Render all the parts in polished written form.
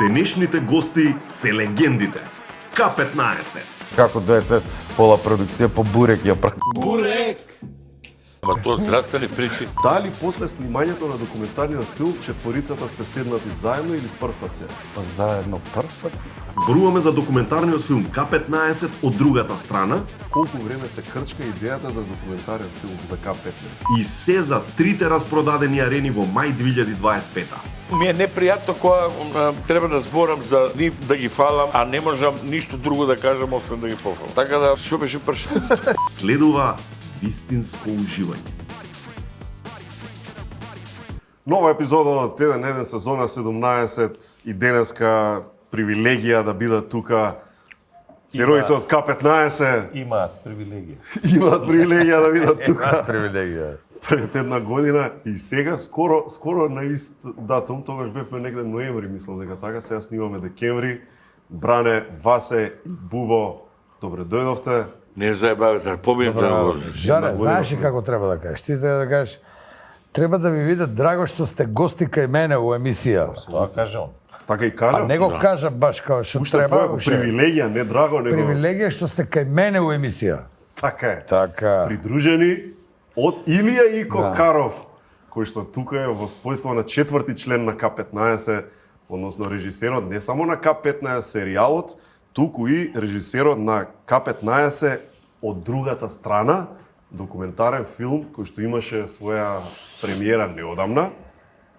Денешните гости се легендите. К15. Како ДСС пола продукција по бурек ја прави. Бурек! Ама тоа здравствени причини. Дали после снимањето на документарниот филм четворицата сте седнати заедно или прв пат се? Заедно прв пат сме. Зборуваме за документарниот филм К15 од другата страна. Колку време се крчка идејата за документарен филм за К15? И се за трите распродадени арени во мај 2025. Ми е непријатно кога треба да зборам за нив, да ги фалам, а не можам ништо друго да кажам освен да ги пофалам. Така да, што беше прашањето? Следува вистинско уживање. Нова епизода од 1 сезона 17 и денеска привилегија да бидат тука хероите од К15. Имаат привилегија. Имаат привилегија да бидат тука Привилегија. пред една година и сега скоро на ист датум, тогаш бевме негде ноември, мислам дека така, сега снимаме декември. Бране, Васе и Бубо, добре дојдовте. Не заебаве, за поминам да Жаре, знаеш ли како треба да кажеш? Ти треба да кажеш, треба да ви видат драго што сте гости кај мене у емисија. Тоа каже он. Така и кажа. А не го кажа баш како што Уште треба. тоа привилегија, не драго, него. Привилегија што сте кај мене у емисија. Така е. Така. Придружени од Илија Ико Да. Каров, кој што тука е во својство на четврти член на К15, односно режисерот не само на К15 серијалот, туку и режисерот на К15 од другата страна, документарен филм кој што имаше своја премиера неодамна,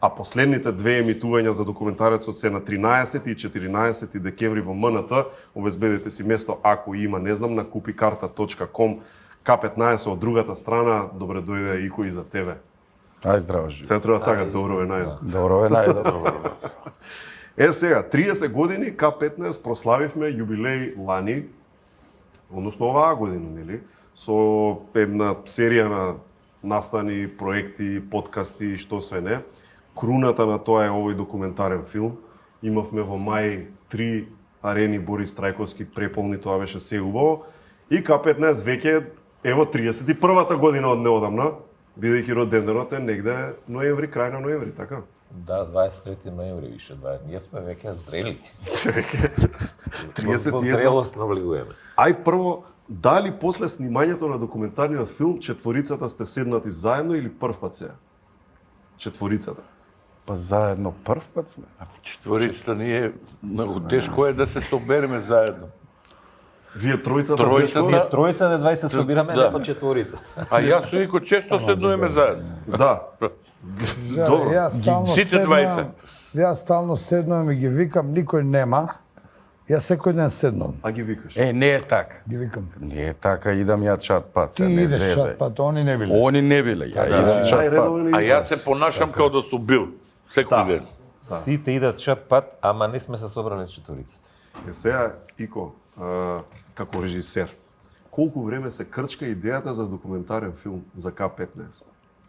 а последните две емитувања за документарецот се на 13 и 14 декември во МНТ. Обезбедете си место ако има, не знам, на kupikarta.com. К15 од другата страна, добре дојде Ико и за тебе. Ај здраво живи. Се треба така, добро е најдо. Добро е најдобро. Е сега, 30 години К15 прославивме јубилеј лани, односно оваа година, нели? Со една серија на настани, проекти, подкасти и што све не. Круната на тоа е овој документарен филм. Имавме во мај 3 арени Борис Трајковски преполни, тоа беше се убаво. И К15 веќе ево 31-та година од неодамна, бидејќи роденденот е негде ноември, крај на ноември, така? Да, 23 ноември више, ние сме веќе зрели. 31. Зрелост навлегуваме. Ај прво, дали после снимањето на документарниот филм четворицата сте седнати заедно или прв пат се? Четворицата. Па заедно прв пат сме. Четворицата ние многу тешко е да се собереме заедно. Вие тројцата Тројцата- тешко? Ние тројца на 20 се собираме, Да. не па четворица. А јас со Ико често седнуваме заедно. Да. Добро. Јас стално Сите двајца. Јас стално седнувам и ги викам, никој нема. Јас секој ден седнувам. А ги викаш? Не е така. Ги викам. Не е така, идам ја чат пат. Ти се, не идеш зезај. чат пат, они не биле. Они не биле, ја идам чат пат. Најредовен А и јас се понашам како да сум бил секој ден. Сите идат чат пат, ама не сме се собрале четворицата. Е сега, Ико, како режисер, колку време се крчка идејата за документарен филм за К15?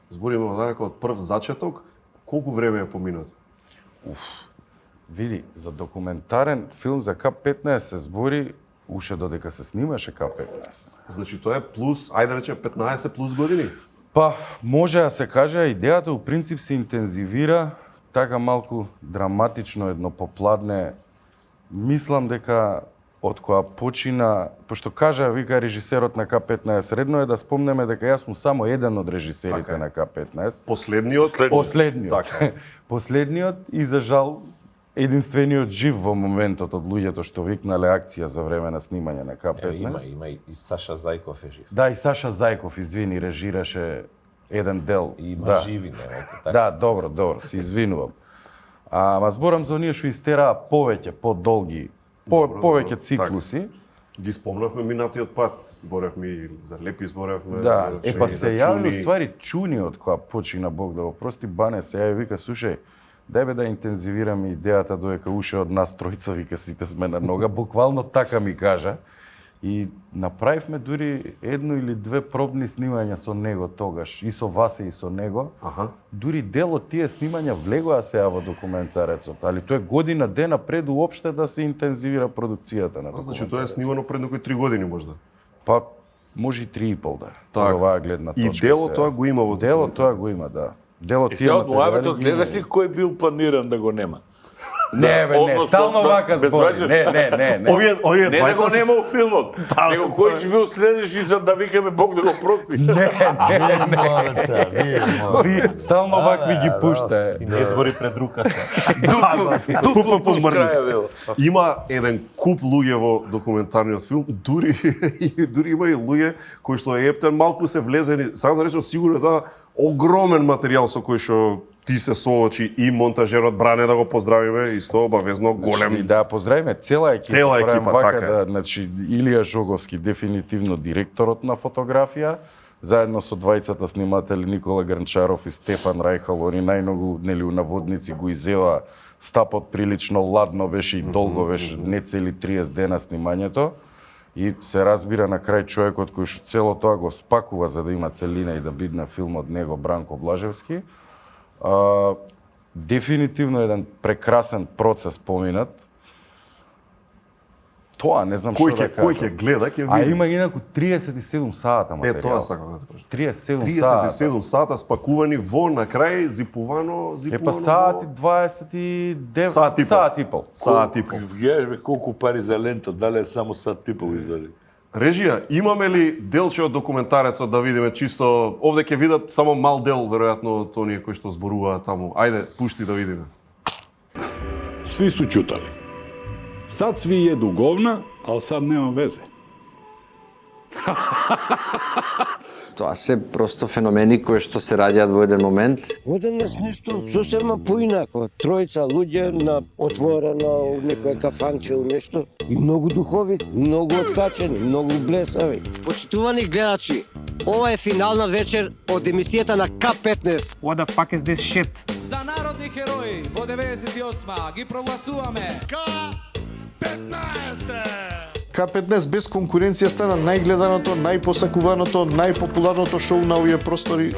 Збориме однака од прв зачеток, колку време е поминато? Види, за документарен филм за К15 се збори уште додека се снимаше К15. Значи тоа е плюс, ајде да речеме 15 плюс години. Па, може да се каже, идејата у принцип се интензивира така малку драматично едно попладне. Мислам дека од која почина, пошто кажа, вика режисерот на К15, редно е да спомнеме дека јас сум само еден од режисерите Така е. на К15. Последниот. Последниот. Така е. Последниот и за жал единствениот жив во моментот од луѓето што викнале акција за време на снимање на К15. Има и Саша Зајков е жив. Да, и Саша Зајков, извини, режираше еден дел. И има да. живи, не, така. Да, добро, се извинувам. Ама зборам за оние што истераа повеќе, подолги, повеќе циклуси. Ги спомнавме минатиот пат, зборевме и за Лепи, зборевме Да, за па за се јави Чуни. ствари Чуниот која почина Бог да го прости, Бане се јави вика, слушај, дај бе да интензивираме идејата додека уште од нас тројца вика сите сме на нога, буквално така ми кажа. И направивме дури едно или две пробни снимања со него тогаш, и со Васе и со него. Аха. Дури дел од тие снимања влегоа сега во документарецот, али тоа е година дена пред уопште да се интензивира продукцијата на документарецот. Значи тоа е снимано пред некои 3 години можда. Па, може и 3,5 да. Така. Од оваа гледна И точка. дело сега. тоа го има во Дело тоа документарецот. го има, да. Дело И тие сега од материјали муабетот ги има. гледаш ли кој бил планиран да го нема? Не, бе, не, стално вака збори. Не. Овие Не да го двајца се... нема у филмот, него кој ќе бил следващи за да викаме Бог да го прости. Ви стално вакви ги пушта. Не збори пред рука се. Пупа по мрнис. Има еден куп луѓе во документарниот филм, дури има и луѓе кои што ептен малку се влезени, само да речем сигурно да огромен материјал со кој што ти се соочи и монтажерот Бране да го поздравиме, исто обавезно голем. И да поздравиме цела екипа. Цела екипа, вака, така е. да, значи Илија Жоговски дефинитивно директорот на фотографија, заедно со двајцата сниматели Никола Грнчаров и Стефан Рајхал, они најмногу нели у наводници го изела стапот прилично ладно беше и долго беше, не цели 30 дена снимањето. И се разбира на крај човекот кој што цело тоа го спакува за да има целина и да бидне филм од него, Бранко Блажевски. Дефинитивно еден прекрасен процес поминат. Тоа не знам што да кажам. Кој ќе гледа, ќе А види. има инаку 37 сата материјал. Тоа сакам да те кажам. 37 сата. 37 сата спакувани во на крај зипувано Епа сати 29 Сат и пол. сат и пол. Саат и пол. Гледаш бе колку пари за лента, дали е само сат типов издаде. Режија, имаме ли делче од документарецот да видиме чисто, овде ќе видат само мал дел веројатно од оние кои што зборуваат таму. Ајде, пушти да видиме. Сви су ќутали. Сад сви једу говна, ал сад нема везе. Тоа се просто феномени кои што се раѓаат во еден момент. Одеднаш нешто сосема поинако. Тројца луѓе на отворено некој кафанче или нешто и многу духови, многу откачени, многу блесави. Почитувани гледачи, ова е финална вечер од емисијата на К15. What the fuck is this shit? За народни херои во 98 ги прогласуваме К15! К15 без конкуренција стана најгледаното, најпосакуваното, најпопуларното шоу на овие простори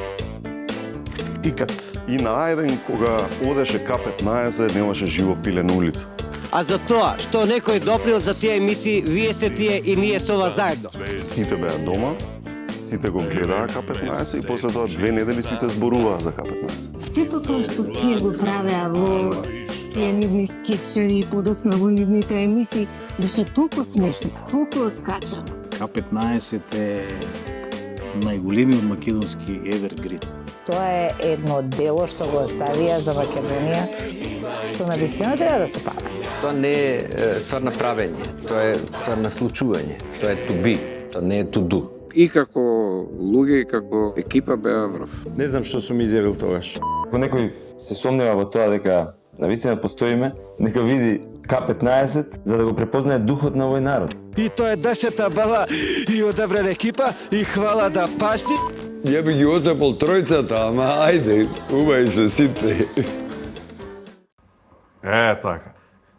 икад. И на Ајден кога одеше К15 немаше живо пиле на улица. А за тоа што некој допринел за тие емисии, вие се тие и ние со вас заедно. Сите беа дома, сите го гледаа К15 и после тоа 2 недели сите зборуваа за К15. Сето тоа што тие го правеа во тие нивни скетчеви и подоцна во нивните емисии, беше толку смешно, толку откачано. К15 е најголемиот македонски evergreen. Тоа е едно дело што го оставија за Македонија, што навистина треба да се памети. Тоа не е ствар на правење, тоа е ствар на случување, тоа е to be, тоа не е to do. И како луѓе, и како екипа беа врв. Не знам што сум изјавил тогаш. Ако некој се сомнева во тоа дека навистина постоиме, нека види К15 за да го препознае духот на овој народ. И тоа е 10-та бала и одебрена екипа и хвала да пашти. Ја би ги отепол тројцата, ама ајде, убај се сите. Така.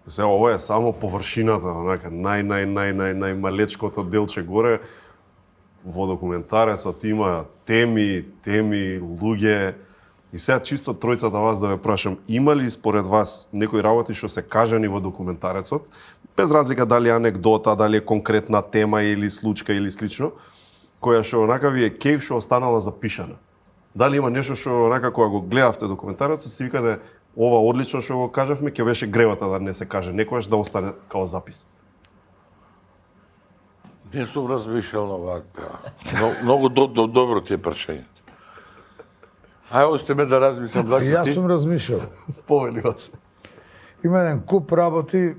Се ова е само површината, онака најмалечкото делче горе. Во документарецот има теми, луѓе. И сега чисто тројцата вас да ве прашам, има ли според вас некои работи што се кажани во документарецот, без разлика дали е анекдота, дали е конкретна тема или случка или слично, која што онака ви е кејф што останала запишана? Дали има нешто што онака кога го гледавте документарецот си викате ова одлично што го кажавме, ќе беше гревата да не се каже некојаш да остане као запис? Не сум размишljал на вака. Многу добро ти е прашањето. Ај, осте ме да размислам зашто ти. Јас сум размишljал. Повелива се. Има еден куп работи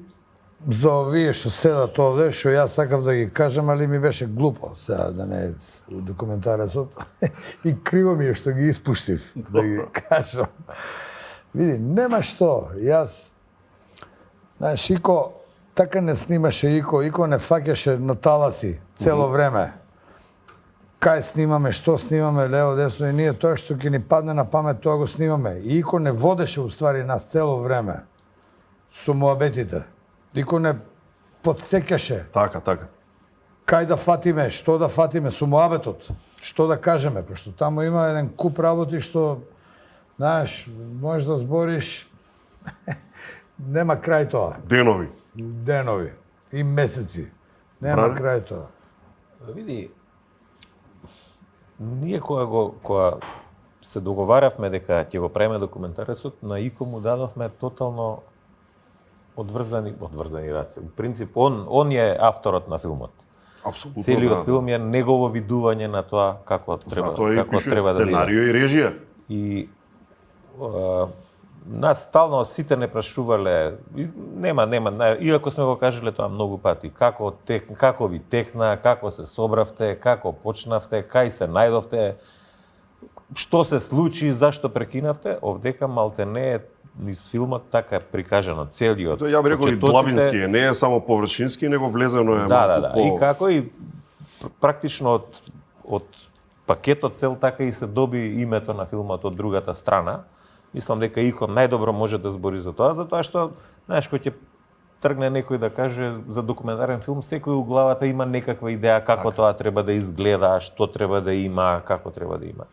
за овие што седат овде, што јас сакав да ги кажам, али ми беше глупо сега да не е документарецот. И криво ми е што ги испуштив да ги кажам. Види, нема што. Јас, знаеш, Ико така не снимаше Ико не фаќаше на таласи цело време. Кај снимаме, што снимаме, лево, десно и ние тоа што ќе ни падне на памет, тоа го снимаме. И Ико не водеше уствари нас цело време со муабетите. Ико не подсекаше. Така. Кај да фатиме, што да фатиме со муабетот, што да кажеме, пошто таму има еден куп работи што, знаеш, можеш да збориш, нема крај тоа. Денови и месеци. Нема крај тоа. Види, ние кога се договаравме дека ќе го правиме документарецот, на Ико му дадовме тотално одврзани раци. У принцип, он е авторот на филмот. Апсолутно. Целиот филм е негово видување на тоа како треба, треба да сценарио и режија. И нас стално сите не прашувале, нема, иако сме го кажале тоа многу пати, како ви текна, како се собравте, како почнавте, кај се најдовте, што се случи, зашто прекинавте, овдека малте не е низ филмот така е прикажано целиот. Ја би рекол и длабински е, не е само површински, него влезено е малку по... И како и практично од пакетот цел така и се доби името на филмот од другата страна. Мислам дека Ико најдобро може да збори за тоа што, знаеш, кој ќе тргне некој да каже за документарен филм, секој у главата има некаква идеја како тоа треба да изгледа, што треба да има, како треба да има.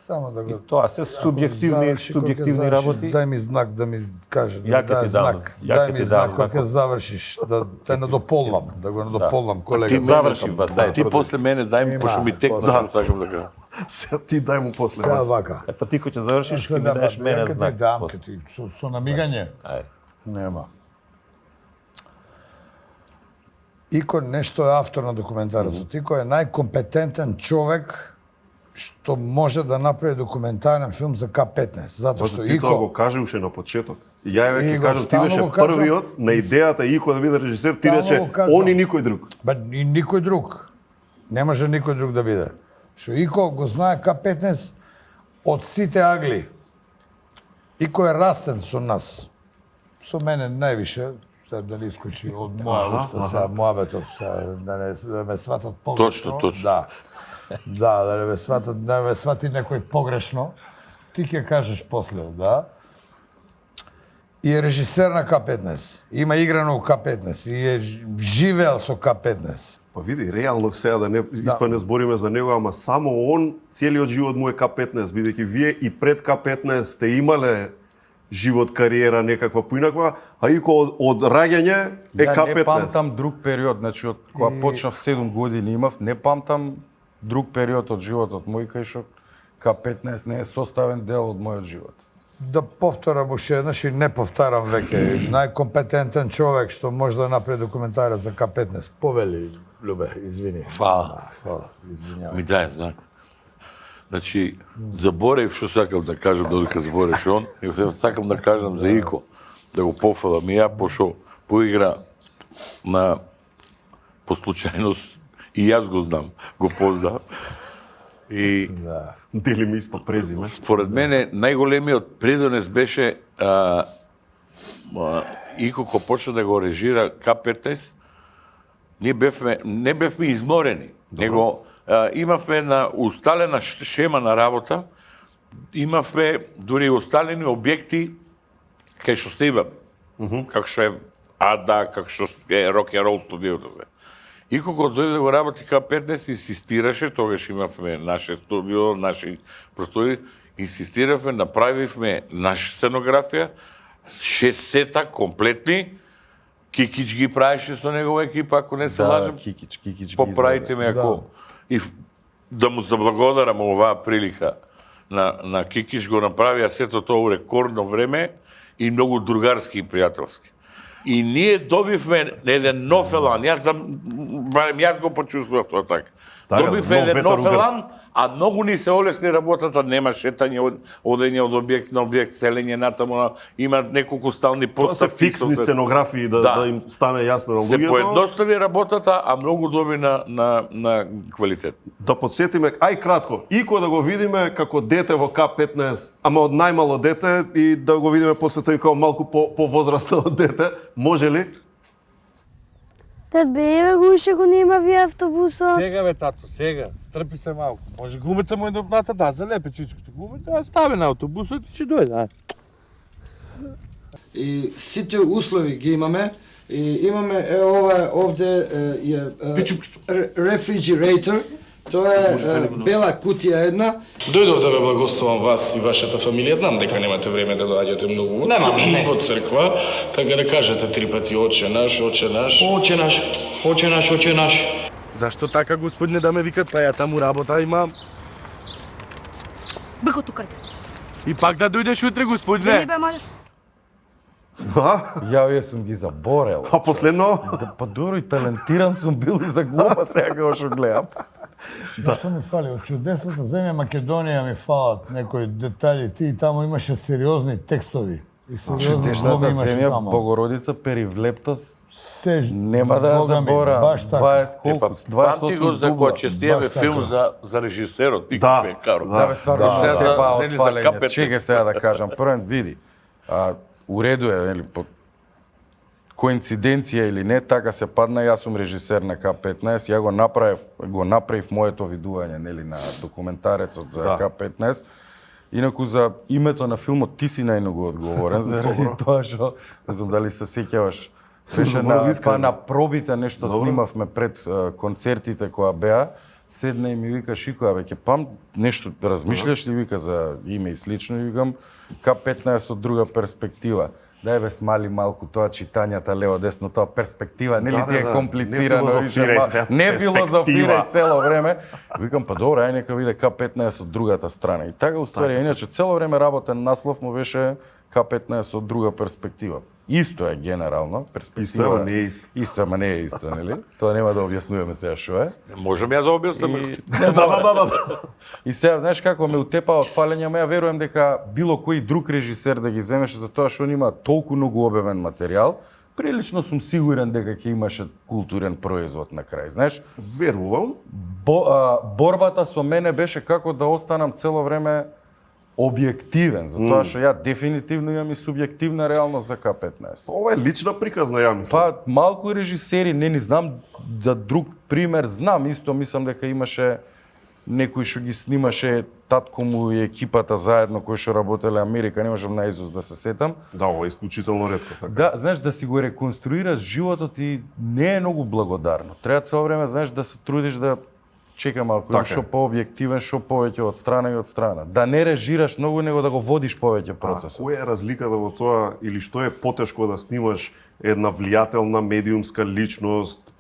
Само да го... Тоа се субјективни работи. Дај ми знак да ми каже, Ја ќе ти дам. Дај ми знак кога ќе завршиш, да те надополнам, да го надополнам колега. Ти заврши, ти после мене дај ми, пошто ми текна, сакам да кажам. Сега ти дај му после вас. Вака. Па ти кој ќе завршиш, ќе ми даеш мене знак. Дам, со намигање. Ај. Нема. Ико нешто е автор на документарецот. Ико е најкомпетентен човек што може да направи документарен филм за К-15. Затоа што ти Ико... тоа го кажи уште на почеток. Ја веќе кажам, ти беше првиот на идејата Ико да биде режисер, ти рече, он и никој друг. Ба, и никој друг. Не може никој друг да биде. Што Ико го знае К-15 од сите агли. Ико е растен со нас. Со мене највише, сега да не искочи од моја уста, сега мојабетот, да не ме сватат погрешно. Точно. Да, да не ме свати некој погрешно. Ти ќе кажеш после, да. И е режисер на К-15. Има играно у К-15 и е живеел со К-15. Па види, реално сега да не испадне збориме за него, ама само он целиот живот му е К-15, бидејќи вие и пред К-15 сте имале живот, кариера некаква поинаква, а Ико од раѓање е К-15. Ја не памтам друг период, значи од кога почнав 7 години имав, не памтам друг период од животот мој кај што К-15 не е составен дел од мојот живот. Да повторам уште еднаш и не повтарам веќе. Најкомпетентен човек што може да направи документара за К-15. Повели, Любе, извини. Фала, извинјавај. Ми дај знак. Значи, заборев што сакам да кажам додека збореш он, и сакам да кажам за Ико, да го пофалам и ја, пошто поигра по случајност и јас го знам, го познав. И дели ми исто презиме. Според мене најголемиот предонес беше Ико кога почна да го режира К-15, не бевме изморени, него имавме една усталена шема на работа, имавме дури усталени објекти кај што снимаме. Како што е АДА, како што е рок-н-рол студиото. И кога дојде да го работи К-15, инсистираше, тогаш имавме наше студио, наши простори, инсистиравме, направивме наша сценографија, 6 сета комплетни, Кикич ги правеше со негова екипа, ако не се лажам. Кикич поправите ме ако... И да му заблагодарам оваа прилика на Кикич, го направија сето тоа у рекордно време и многу другарски и пријателски. И ние добивме еден нов елан. Јас го почувствував тоа така. Добивме еден нов елан, а многу ни се олесни работата, нема шетање одење од објект на објект, селење натаму, има неколку стални поставки. Тоа се фиксни сценографии да им стане јасно на луѓето. Се поедностави работата, а многу доби на квалитет. Да подсетиме, ај кратко, Ико да го видиме како дете во К-15, ама од најмало дете и да го видиме после тој како малку по-возрастно од дете, може ли? Тат бе, го ише го нема ви автобусот. Сега бе, тато, сега. Стрпи се малку. Може гумите му да ната да залепе чичкото гумите, а стави на автобусот и ќе дојде. И сите услови ги имаме. И имаме ова овде рефриджератор. Тоа е бела кутија една. Дојдов да ве благословам вас и вашата фамилија. Знам дека немате време да доаѓате многу во црква, така да кажете 3 пати Отче наш, Отче наш. Отче наш, Отче наш, Отче наш. Зашто така, господине, да ме викат, па ја таму работа имам. Бе го тука. И пак да дојдеш утре, господине. Не бе, мале. Ја овие сум ги заборел. А последно? Па добро и талентиран сум бил и за глупа сега кога што гледам. Да. Што ми фали? Од чудесната земја Македонија ми фалат некои детали. Ти таму имаше сериозни текстови. И сериозни глуми Чудесната имаше земја, таму. Богородица, Перивлептос, нема да ја забора. Баш така. 20 колку? Памти го 28 за дубла. кога честијаве филм за режисерот, ти Да, бе Каро. Да, бе, стварно, Сега те па нели за отфалење. К15. Чекај сега да кажам. Првен, види, уреду е, нели, по коинциденција или не, така се падна, јас сум режисер на К15, ја го направив моето видување, нели, на документарецот за К15. Инаку за името на филмот ти си најмногу одговорен, заради тоа што, не знам дали се сеќаваш, беше на пробите нешто снимавме пред концертите која беа, седна и ми вика Шико, ќе пам нешто размишляш ли, вика, за име и слично, и викам К15 од друга перспектива. Дај бе смали малку тоа читањата лево десно, тоа перспектива, нели ти е комплицирано, не филозофирај цело време. Викам па добро, ај нека биде К15 од другата страна. И така уствари, иначе цело време работен наслов му беше К15 од друга перспектива. Исто е генерално, перспектива. Исто е, не е исто. Исто, ама не е исто, нели? Тоа нема да објаснуваме сега што е. Можеме ја да објаснеме. Да. И сега, знаеш како ме утепа од фалење, ја верувам дека било кој друг режисер да ги земеше за тоа што он има толку многу обемен материјал, прилично сум сигурен дека ќе имаше културен производ на крај, знаеш? Верувам. Борбата со мене беше како да останам цело време објективен, затоа што ја дефинитивно имам и субјективна реалност за К15. Ова е лична приказна, ја мислам. Па малку режисери, не знам да друг пример знам, исто мислам дека имаше некој што ги снимаше татко му и екипата заедно кои што работеле Америка, не можам наизуст да се сетам. Да, ова е исклучително ретко така. Да, знаеш, да си го реконструираш животот и не е многу благодарно. Треба цело време, знаеш, да се трудиш да чека малку, што пообјективен, што повеќе од страна и од страна. Да не режираш многу, него да го водиш повеќе процесот. Која е разликата во тоа, или што е потешко да снимаш една влијателна медиумска личност,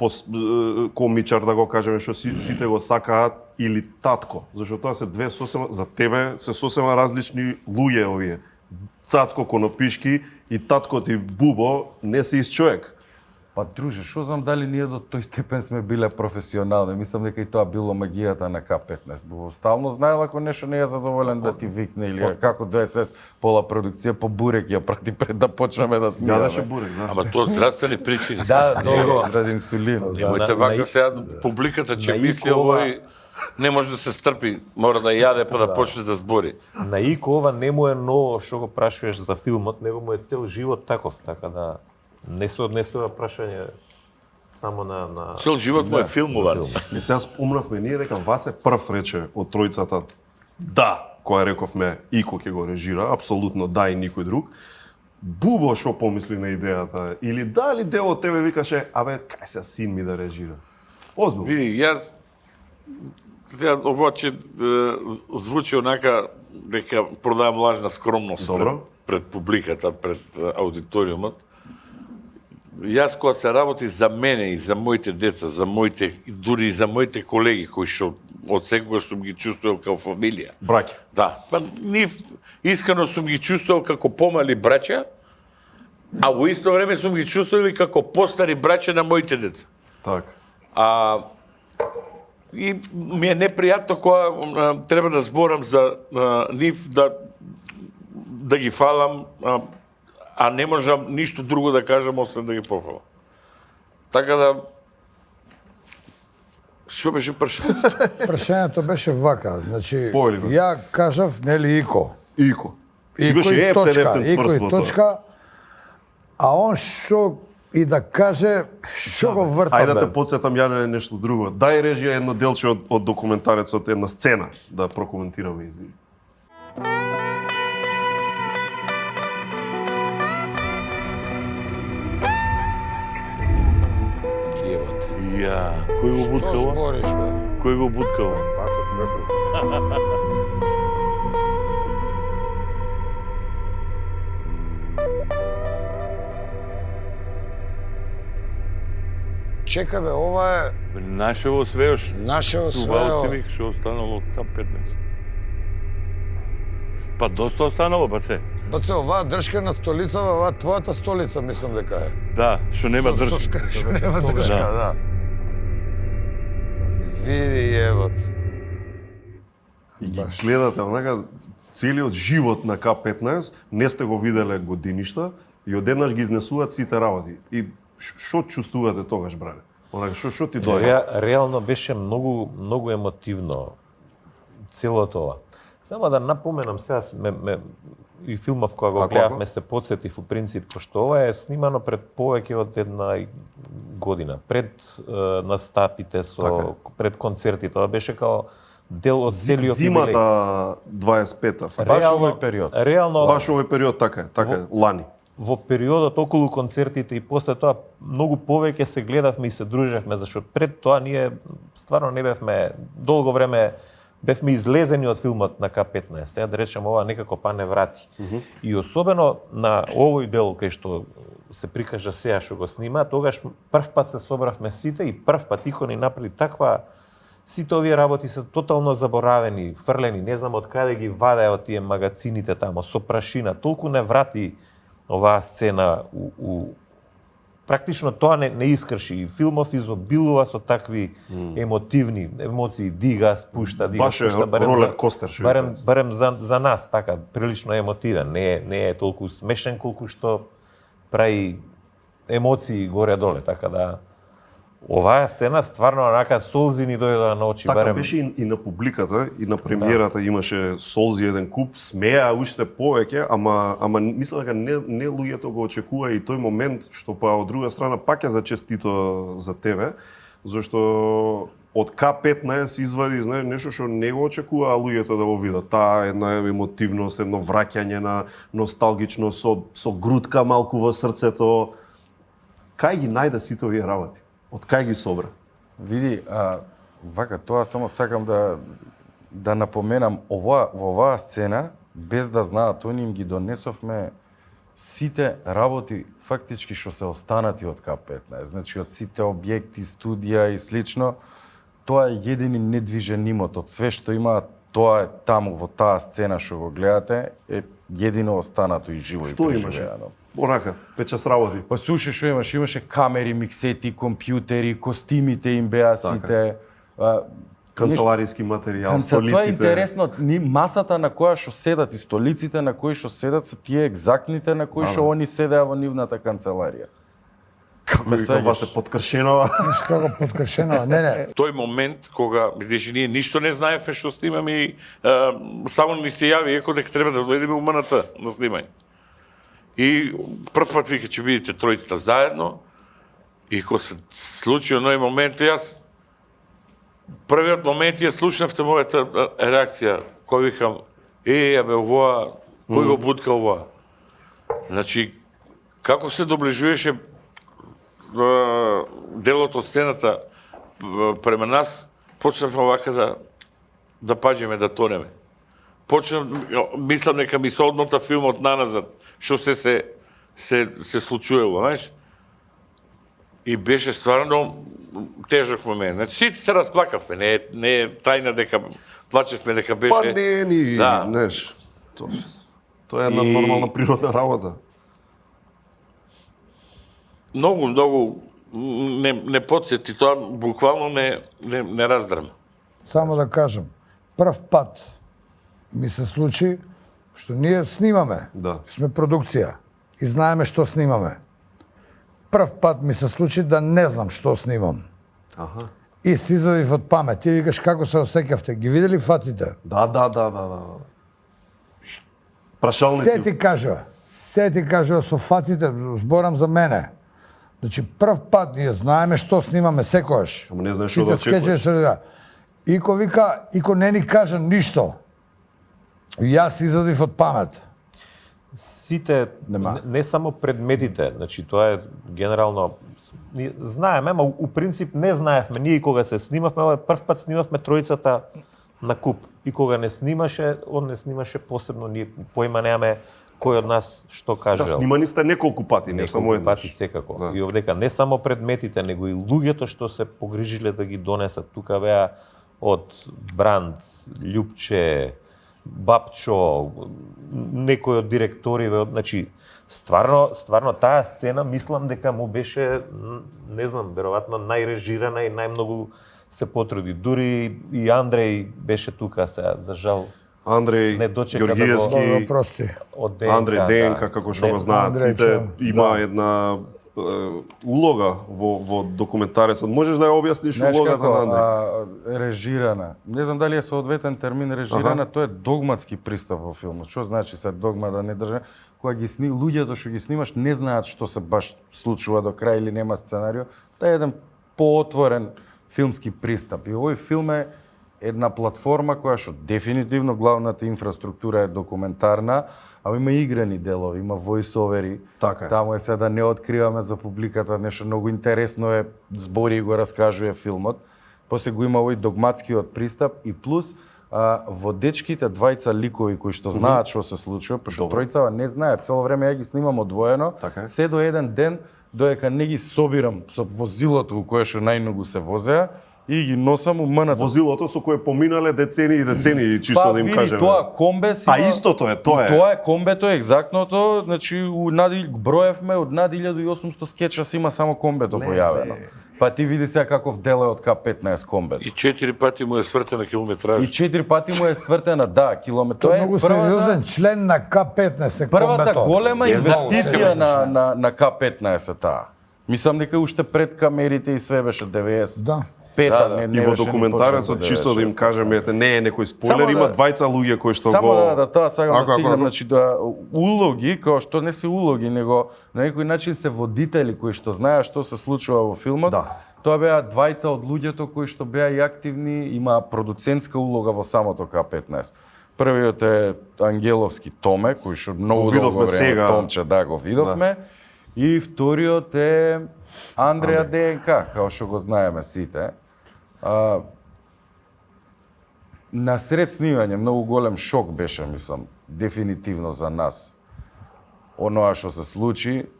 комичар да го кажеме, што сите го сакаат, или татко? Зашто тоа се две сосема, за тебе се сосема различни луѓе овие. Цацко Конопишки и татко ти Бубо не се ист човек. Па друже, што знам дали ние до тој степен сме биле професионални. Мислам дека и тоа било магијата на К15. Бо стално знаел ако нешто не е задоволен да ти викне или како до СС пола продукција по бурек ја прати пред да почнеме да снимаме. Јадеше бурек, да. Ама тоа здравствени причини. Да, добро, заради инсулин. Немојте вака сега публиката ќе мисли овој не може да се стрпи, мора да јаде па да почне да збори. На Ико ова не му е ново што го прашуваш за филмот, него му е цел живот таков, така да не се однесува прашање само на цел живот му е филмуван. И сега спомнавме ние дека Васе прв рече од тројцата да, која рековме Ико ќе го режира, апсолутно да и никој друг. Бубо што помисли на идејата или дали дел од тебе викаше абе кај се син ми да режира. Озбилно. Види, јас сега обаче звучи онака дека продавам лажна скромност пред публиката, пред аудиториумот. Јас кога се работи за мене и за моите деца, за моите, дури и за моите колеги кои што од секогаш сум ги чувствувал како фамилија. Браќа. Да, па нив искрено сум ги чувствувал како помали браќа, а во исто време сум ги чувствувал и како постари браќа на моите деца. Така. И ми е непријатно кога треба да зборам за нив, да ги фалам, а не можам ништо друго да кажам освен да ги пофалам. Така да што беше прашањето? Прашањето беше вака, значи Појли, ја кажав нели Ико. Ико. Ико и точка, Ико и точка. А он што и да каже што го вртам. Ајде да те потсетам ја на нешто друго. Дај режија едно делче од документарецот, една сцена да прокоментираме, извини. Ја, кој го буткава? Кој го буткава? Паша Светло. Чека бе, ова е Нашево свеош. Нашево Това свео. отивих што останало од К15. Па доста останало, баце. Баце, оваа дршка на столицава, оваа твојата столица, мислам дека е. Да, што нема дршка. Што нема дршка, да. Види евот. И ги гледате онака целиот живот на К15, не сте го виделе годиништа и одеднаш ги изнесуваат сите работи. И што чувствувате тогаш, бране? Онака што ти доаѓа? Реално беше многу емотивно целото ова. Само да напоменам сега и филмов која го гледавме се потсетив у принцип, пошто ова е снимано пред повеќе од една година, пред настапите пред концертите, ова беше као дел од целиот юбилеј. Зимата 25-та. Баш овој период. Реално Баш овој период така е, лани. Во периодот околу концертите и после тоа многу повеќе се гледавме и се дружевме, зашто пред тоа ние стварно не бевме долго време бевме излезени од филмот на К15. Сега да речем ова некако па не врати. И особено на овој дел кај што се прикажа сега што го снима, тогаш прв пат се собравме сите и прв пат Ико ни направи таква. Сите овие работи се тотално заборавени, фрлени, не знам од каде ги вадеа од тие магацините тамо со прашина. Толку не врати оваа сцена практично тоа не искрши. Филмов изобилува со такви емотивни емоции, дига, спушта, Баш е ролер костер. Барем за нас така прилично емотивен, не е толку смешен колку што прави емоции горе-доле, така да оваа сцена стварно онака солзи ни дојдоа на очи. Така беше и на публиката, и на премиерата имаше солзи еден куп, смеа уште повеќе, ама мислам дека не луѓето го очекува и тој момент што па од друга страна пак е зачестито за тебе, зашто од К15 извади, знаеш, нешто што не го очекува луѓето да го видат. Таа една емотивност, едно враќање на носталгичност со грудка малку во срцето. Кај ги најде сите овие работи? Од кај ги собра? Види, вака, тоа само сакам да напоменам, во оваа сцена, без да знаат, они им ги донесовме сите работи фактички што се останати од К15, значи од сите објекти, студија и слично, тоа е едини недвижен имот, од све што има, тоа е таму во таа сцена што го гледате, е едино останато и живо и преживеано. Што имаше? Онака, печас работи. Па слушай, што имаше? Имаше камери, миксети, компјутери, костимите им беа сите. Канцелариски материјал, столиците. Тоа е интересно, масата на која што седат и столиците на кои што седат се тие екзактните на кои што они седеа во нивната канцеларија. Како ова се подкршенова? Како подкршенова? Не. Тој момент кога видиш ние ништо не знаевме што снимаме и само ни се јави еко дека треба да дојдеме у МНТ на снимање. И прв пат вика ќе видите тројцата заедно и кога се случи оној момент, јас првиот момент ја слушнавте мојата реакција, кој викам, бе, овоа, кој го бутка овоа? Значи, како се доближуваше делот од сцената према нас, почнавме овака да паѓаме, да тонеме. Мислам дека ми се однота филмот наназад, што се случувало, знаеш? И беше стварно тежок момент. Значи, сите се расплакавме, не е тајна дека плачевме, дека беше... Па не ни, знаеш, тоа е една нормална природна работа. Многу не подсети, тоа буквално не раздрам. Само да кажам, прв пат ми се случи што ние снимаме, сме продукција и знаеме што снимаме. Прв пат ми се случи да не знам што снимам. И си изадив од памет. Ти викаш како се осеќавте. Ги видели фаците? Да. Прашалници. Се ти кажува со фаците, зборам за мене. Значи, прв пат ние знаеме што снимаме секојаш. Ама не знаеш што да очекуваш. Ико вика, Ико не ни кажа ништо. Јас изадив од памет. Сите, не само предметите, значи тоа е генерално, знаеме, ама у принцип не знаевме, ние кога се снимавме, прв пат снимавме тројцата на куп. И кога не снимаше, он не снимаше посебно, ние поима немаме кој од нас што кажел. Да, снимани сте неколку пати, не само еднаш. Пати секако. И овдека не само предметите, него и луѓето што се погрижиле да ги донесат. Тука беа од Бранд, Љупче, Бапчо, некој од директориве, значи стварно таа сцена мислам дека му беше, не знам, веројатно најрежирана и најмногу се потруди. Дури и Андреј беше тука сега, за жал. Андреј Ѓоргиевски, Андреј ДНК, како што го знаат сите, има една улога во документарецот. Можеш да ја објасниш улогата на Андреј? Режирана. Не знам дали е соодветен термин режирана, тоа е догматски пристап во филмот. Што значи се догма да не држи? Кога ги луѓето што ги снимаш не знаат што се баш случува до крај или нема сценарио. Тоа е еден поотворен филмски пристап. И овој филм е една платформа која што дефинитивно главната инфраструктура е документарна, ама има играни делови, има војсовери. Така е. Таму е се да не откриваме за публиката, нешто многу интересно е, збори и го раскажува филмот. После го има овој догматскиот пристап и плюс во дечките двајца ликови кои што знаат што се случува, пошто тројцава не знаат, цело време ја ги снимам одвоено, се до еден ден доека не ги собирам со возилото во кое што најмногу се возеа и ги носам у МНЦ. Возилото со кое поминале децени и децени, чисто да им кажеме. Тоа комбе си. Истото е, тоа е. Тоа е комбето екзактното, значи броевме од над 1800 скеча си има само комбето појавено. Па ти види сега каков дел е од К15 комбето. И 4 пати му е свртена километража. И 4 пати му е свртена, да, километр. Тоа е многу сериозен член на К15 комбето. Првата голема инвестиција на К15 таа. Мислам дека уште пред камерите и све беше 90. Да. Пета, и во документарецот чисто да им кажеме, не е некој спойлер, има двајца луѓе кои што само го тоа сакам да стигнам, значи да улоги, кои што не се улоги, него на некој начин се водители кои што знаат што се случува во филмот. Тоа беа двајца од луѓето кои што беа и активни, има продуцентска улога во самото К15. Првиот е Ангеловски Томе, кој што многу долго време Томче да го видовме. И вториот е Андреја ДНК, како што го знаеме сите. На сред снимање многу голем шок беше, мислам, дефинитивно за нас. Оноа што се случи,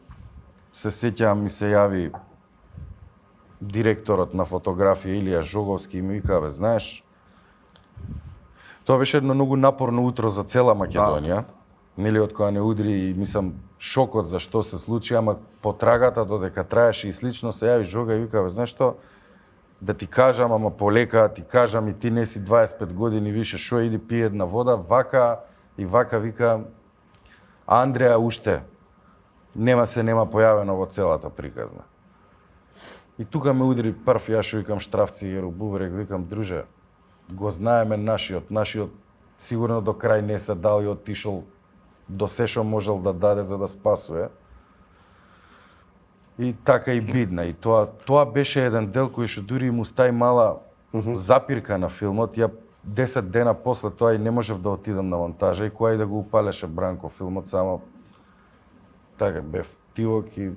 се сеќавам, ми се јави директорот на фотографија Илија Жоговски и ми вика, бе, знаеш, тоа беше едно многу напорно утро за цела Македонија. Нели од која не удри и мислам шокот за што се случи, ама потрагата додека траеше и слично се јави Жога и вика, бе, знаеш што, да ти кажам, ама полека, ти кажам и ти не си 25 години више, шо иди пи една вода, вака и вака вика, Андреја уште нема појавено во целата приказна. И тука ме удри прв, ја шо викам Штрафци Јеру Бубрек, викам, друже, го знаеме нашиот сигурно до крај не се дал и отишол до се шо можел да даде за да спасуе. И така и бидна. И тоа беше еден дел кој што дури му стаи мала запирка на филмот. Ја 10 дена после тоа и не можев да отидам на монтажа и која и да го упалеше Бранко филмот, само така бев тивок и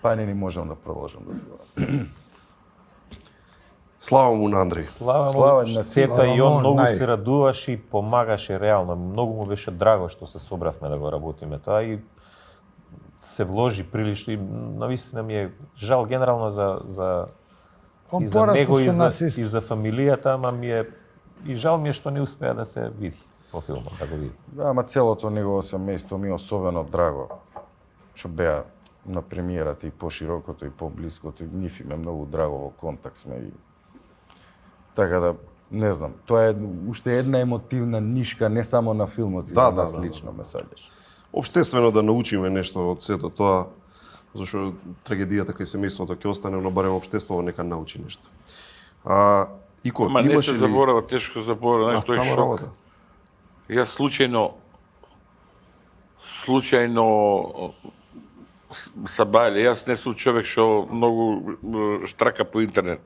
па не можам да продолжам да зборам. Слава му на Андреј. Слава на сета и он многу се радуваше и помагаше реално. Многу му беше драго што се собравме да го работиме тоа и се вложи прилично и навистина ми е жал генерално за и за него и за фамилијата, ама ми е и жал ми е што не успеа да се види во филмот, да го види. Да, ама целото негово семејство ми е особено драго што беа на премиерата и поширокото и поблиското, и нив им е многу драго во контакт сме и така да не знам, тоа е уште една емотивна нишка не само на филмот, и за нас лично ме саѓаш. Обштествено да научиме нешто од сето тоа, зашто трагедијата кај семејството ќе остане, но барем обштеството нека научи нешто. Ико, ама не имаше се ли... заборава, тешко заборава, знаеш, тој шок. Работа. Јас случајно сабајле, јас не сум човек што многу штрака по интернет.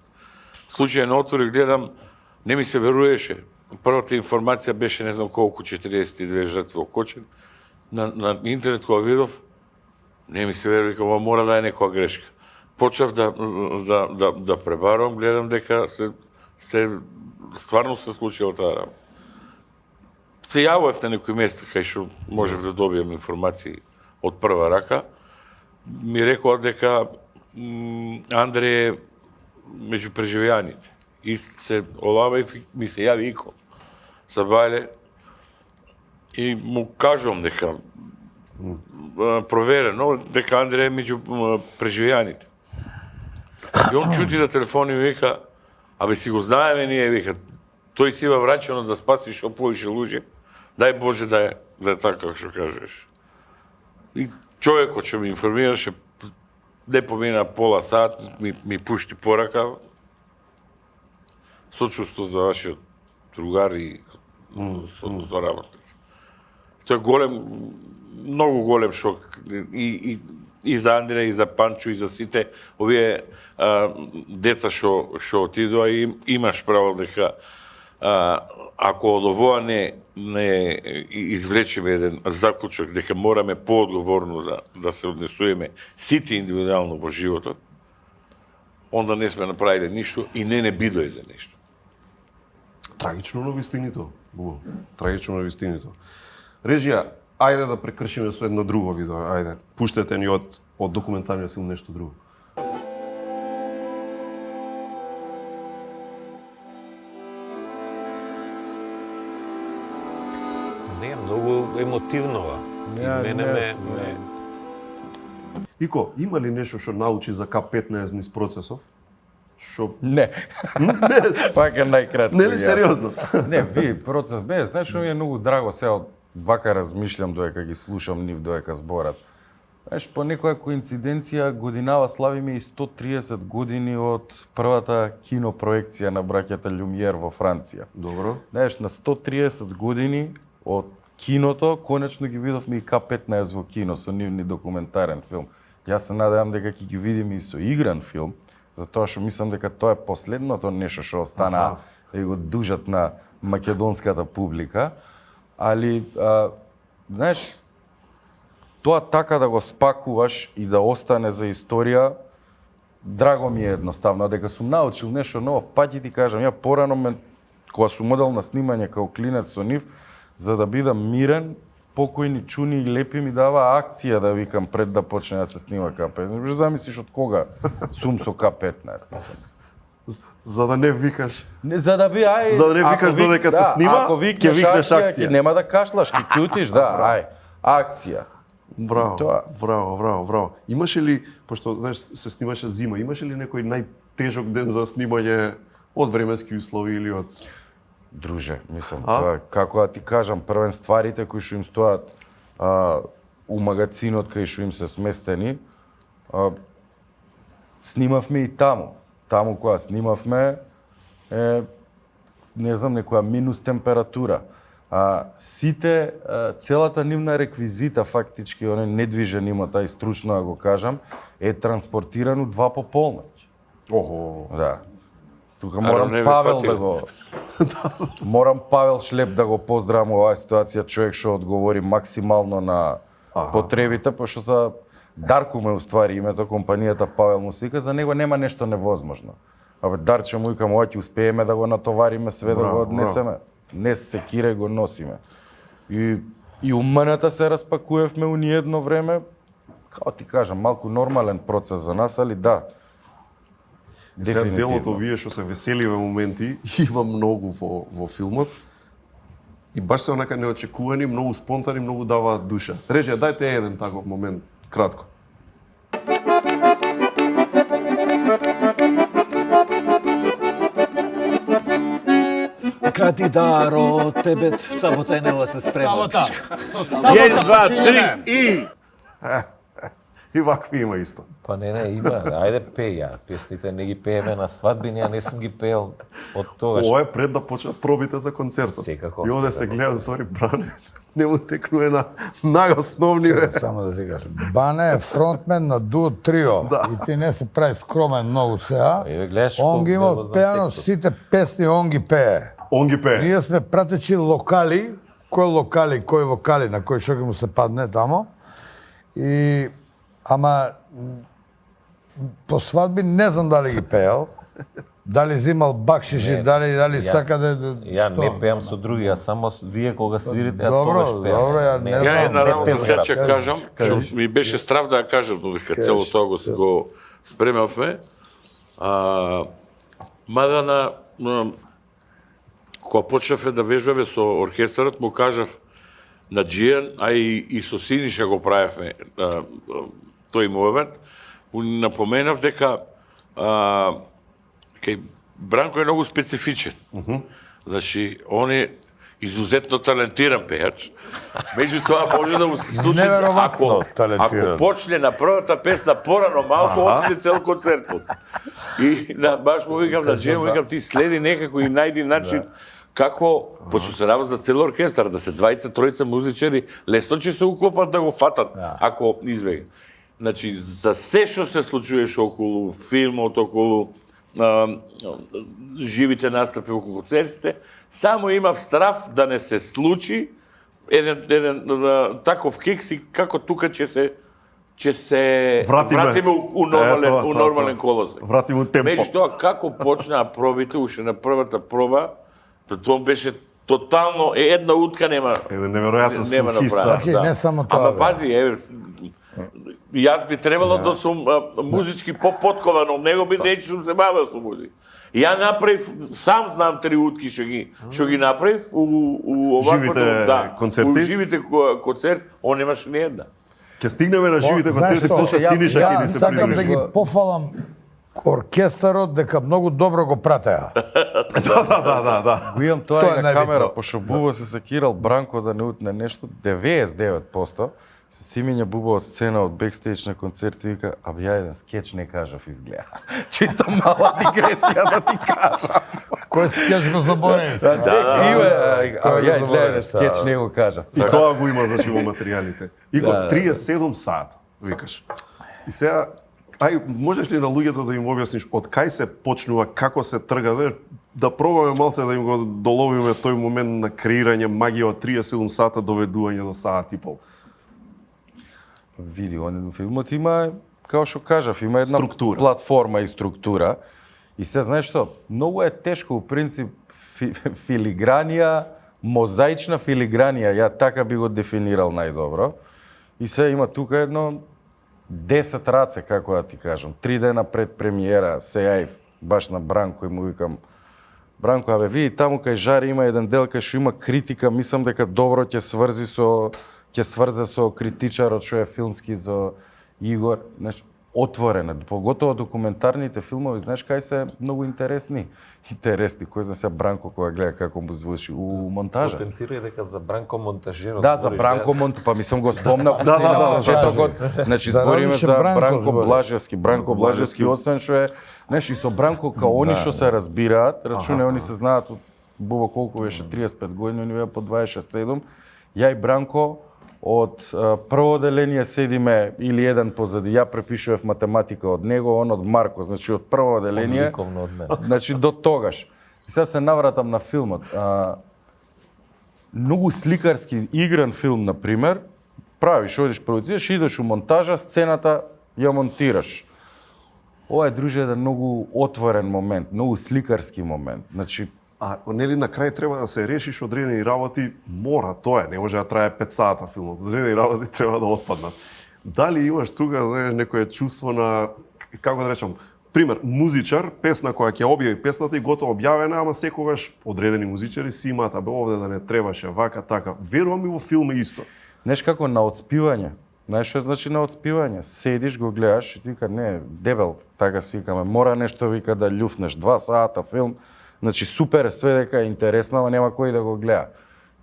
Случајно отворив, гледам, не ми се веруеше. Првата информација беше не знам колку, 42 жртви окочен. На интернет кога видов, не ми се верува, ова мора да е некоја грешка. Почнав да пребарувам, гледам дека стварно се случило таа работа. Се јавував на некои места кај што можев да добијам информации од прва рака. Ми рекоа дека Андреј меѓу преживеаните. И се олава и ми се јави Ико. за бајле и му кажувам дека проверено дека Андре е меѓу преживеаните. И он чути на телефон и вика, абе си го знаеме ние, вика, тој си ва враќано да спаси што повише луѓе, дај Боже да е така како што кажеш. И човекот што ми информираше, не помина пола сат, ми пушти порака, сочувство за вашиот другар и со работник. Тоа е голем, многу голем шок и за Андреја, и за Панчо, и за сите овие деца што отидоа, и имаш право дека ако од овоа не извлечеме еден заклучок дека мораме поодговорно да се однесуваме сите индивидуално во животот, онда не сме направиле ништо и не бидое за нешто. Трагично, но вистинито. Трагично, но вистинито. Режија, ајде да прекршиме со едно друго видео. Ајде, пуштете ни од документарниот филм нешто друго. Не е многу емотивно. Ико, има ли нешто што научи за К-15 низ процесов? Не. Пак е најкратко. Нели сериозно? Не, ви процес без, знаеш што ми е многу драго сега вака размишлям додека ги слушам нив додека зборат. Знаеш, по некоја коинциденција годинава славиме и 130 години од првата кинопроекција на браќата Люмиер во Франција. Добро. Знаеш, на 130 години од киното, конечно ги видовме и К-15 во кино со нивни документарен филм. Јас се надевам дека ќе ги видиме и со игран филм, затоа што мислам дека тоа е последното нешто што остана да го дужат на македонската публика. Али, знаеш, тоа така да го спакуваш и да остане за историја, драго ми е едноставно. Дека сум научил нешто ново, паќе ти кажам, ја порано кога сум модел на снимање као клинец со нив, за да бидам мирен, покојни, чуни и лепи ми дава акција да викам пред да почне да се снима К-15. Може замислиш од кога сум со К-15. За да не викаш. Не, за да не викаш додека се снима, ќе викнеш акција. Нема да кашлаш, ќе кјутиш, да, акција. Браво. Имаше ли, пошто знаеш се снимаше зима, имаше ли некој најтежок ден за снимање од временски услови или од Друже, мислам, тоа, како да ти кажам, првен стварите кои што им стојат у магацинот кај што им се сместени, снимавме и таму. Таму кога снимавме не знам, некоја минус температура. Сите, целата нивна реквизита, фактички, оној недвижен имот, и стручно да го кажам, е транспортирано 2 по полноќ. Охо. Да. Тука морам Павел да го... Морам Павел Шлеп да го поздравам оваа ситуација, човек што одговори максимално на потребите, пошто за Дарко ме уствари името, компанијата Павел му се вика, за него нема нешто невозможно. Абе, Дарче му викам, ова ќе успееме да го натовариме све, да го однесеме. Не се кире го носиме. И уманата се распакувавме у ниедно време, како ти кажам, малку нормален процес за нас, али да. Сега делото вие што се веселиве моменти има многу во филмот и баш се онака неочекувани, многу спонтани, многу даваат душа. Режија, дајте еден таков момент, кратко. Катидаро, тебе сабота нела се спрема. Сабота! 1, 2, 3 и... И вакви има исто. Па не, има. Ајде пеј ја. Песните не ги пееме на свадбини, ја не сум ги пеел од тогаш. Ова е пред да почнат пробите за концертот. Секако. И овде се гледа, сори, Бране, не му текнува на најосновниве. Само да ти кажам. Бане е фронтмен на дуо трио. И ти не се прави скромен многу сега. Он ги има пеано сите песни, он ги пее. Он ги пее. Ние сме пратечи локали, кој вокали, на кој што му се падне тамо. И ама по свадби не знам дали ги пеел, дали зимал бакшиши, дали сака да... Ја не пеам со други, ја само вие кога свирите, ја Добро, тогаш пеам. добро, ја не знам. Ја една работа сега ќе кажам, што ми беше страв да ја кажам, дека цело тоа го спремавме. Мада кога почнавме да вежбаме со оркестарот, му кажав на Джијан, а и со Синиша го правевме тој мовемент, му напоменав дека кај Бранко е многу специфичен. Значи, он е изузетно талентиран пејач. Меѓутоа може да му се случи ако почне на првата песна порано малку, отиде цел концертот. И баш му викам на Джијан, му викам ти следи некако и најди начин како почне се работа за цел оркестар, да се двајца, тројца музичари, лесно ќе се уклопат да го фатат, ако избега. Значи, за се што се случуваше околу филмот, околу живите настапи, околу концертите, само имав страв да не се случи еден таков кикс и како тука ќе се вратиме у нормален колосек. Вратиме у темпо. Меѓутоа, како почнаа пробите, уште на првата проба, тоа беше тотално една утка нема. Еден неверојатен сухиста. Не само тоа. Ама пази, јас би требало да сум музички по-поткован од него, бидејќи сум се бавил со музика. Ја направив, сам знам 3 утки што ги направив у живите концерти. У живите концерти, он немаше ни една. Ќе стигнеме на живите концерти после Синиша ќе ни се приближи. Сакам да ги пофалам оркестарот дека многу добро го пратеа. Да. Го имам тоа и на камера, пошто Бубо се секирал Бранко да не утне нешто, 99% се Симиња Бубо од сцена од бекстејдж на концерт и вика, ја еден скеч не кажав изгледа. Чисто мала дигресија да ти кажам. Кој скеч го заборев? Ја изгледа скеч не го кажав. И тоа го има значи во материјалите. И го 37 сата, викаш. И сега можеш ли на луѓето да им објасниш од кај се почнува, како се трга, да пробаме малце да им го доловиме тој момент на креирање магија од 37 сата доведување до саат и пол? Види, филмот има, како што кажав, има една структура. Платформа и структура. И се, знаеш што, многу е тешко, у принцип, филигранија, мозаична филигранија, ја така би го дефинирал најдобро. И се има тука едно 10 раце, како да ти кажам. 3 дена пред премиера се јаив баш на Бранко и му викам, Бранко, види, таму кај Жари има еден дел кај што има критика, мислам дека добро ќе сврзе со критичарот што е филмски за Игор, знаеш, отворена, поготово документарните филмови, знаеш кај се многу интересни. Кој знае се Бранко кога гледа како му звучи у монтажа. Потенцирај дека за Бранко монтажерот. Да, за Бранко па мислам го спомнав на почетокот. Значи збориме за Бранко Блажевски. Бранко Блажевски освен што е, знаеш, и со Бранко као они што се разбираат, рачуне они се знаат од Бубо колку беше 35 години, они беа по 26-7. Ја и Бранко од прво деление седиме или еден позади, ја препишував математика од него, он од Марко, значи од прво деление, значи до тогаш. И сега се навратам на филмот. Многу сликарски игран филм, например, правиш, одиш, продуцираш, идеш у монтажа, сцената ја монтираш. Ова е, друже, еден многу отворен момент, многу сликарски момент. Значи, нели на крај треба да се решиш одредени работи, мора, тоа е, не може да трае 5 сата филмот, одредени работи треба да отпаднат. Дали имаш тука, знаеш, некое чувство на, како да речам, пример, музичар, песна која ќе објави песната и готово објавена, ама секогаш одредени музичари си имаат, овде да не требаше, вака, така. Верувам и во филм е исто. Знаеш како на отспивање? Знаеш што значи на отспивање? Седиш, го гледаш и ти вика, не, дебел, така си викаме, мора нешто вика да љуфнеш, 2 сата филм. Значи супер, све дека е интересно, ама нема кој да го гледа.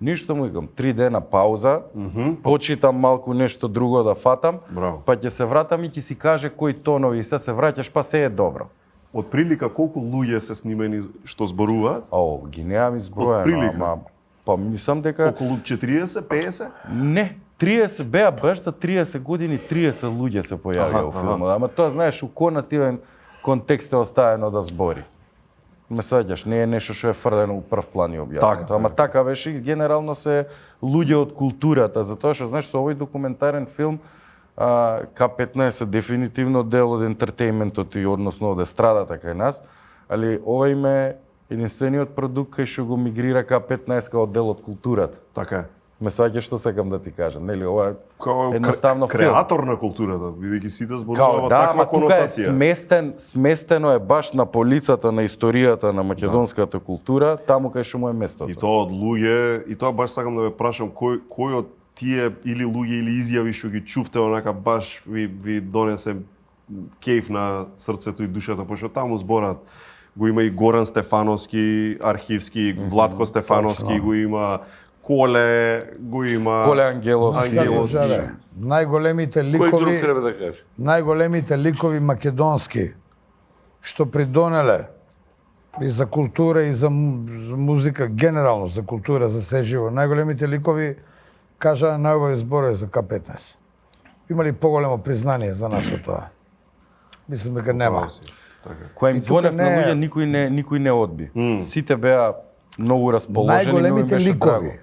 Ништо му викам, 3 дена пауза, почитам малку нешто друго да фатам, па ќе се вратам и ќе си каже кои тонови и се враќаш, па се е добро. Од прилика колку луѓе се снимени што зборуваат? Ги немам изброено, ама па мислам дека околу 40, 50? Не, 30 беа баш за 30 години 30 луѓе се појавија во филмот, ама тоа знаеш у конативен контекст е оставено да збори. Ме сваѓаш, не е нешто што е фрлено у прв план и објаснато, ама така беше и генерално се луѓе од културата, затоа што знаеш со овој документарен филм К15 дефинитивно дел од ентертејментот и односно од естрадата кај нас, али ова им е единствениот продукт кај што го мигрира К15 од дел од културата. Така е. Ме сваќаш што сакам да ти кажам, нели ова е Као едноставно креатор на културата, бидејќи сите Као, зборуваат да, таква ама тука е конотација. сместено е баш на полицата на историјата на македонската култура, таму кај што му е местото. И тоа од луѓе, и тоа баш сакам да ве прашам кој од тие или луѓе или изјави што ги чувте онака баш ви донесе кејф на срцето и душата, пошто таму зборат го има и Горан Стефановски, архивски, Владко Стефановски, го има Коле, го има Коле Ангеловски. Најголемите Кој друг ликови, треба да каже? најголемите ликови македонски што придонеле и за култура и за музика генерално, за култура, за се живо. Најголемите ликови кажа најубави зборови за К15. Има ли поголемо признание за нас од тоа? Мислам дека нема. Која им И тука донев на не е- луѓе, никој не одби. Сите беа многу расположени, но им Најголемите беше ликови. драго.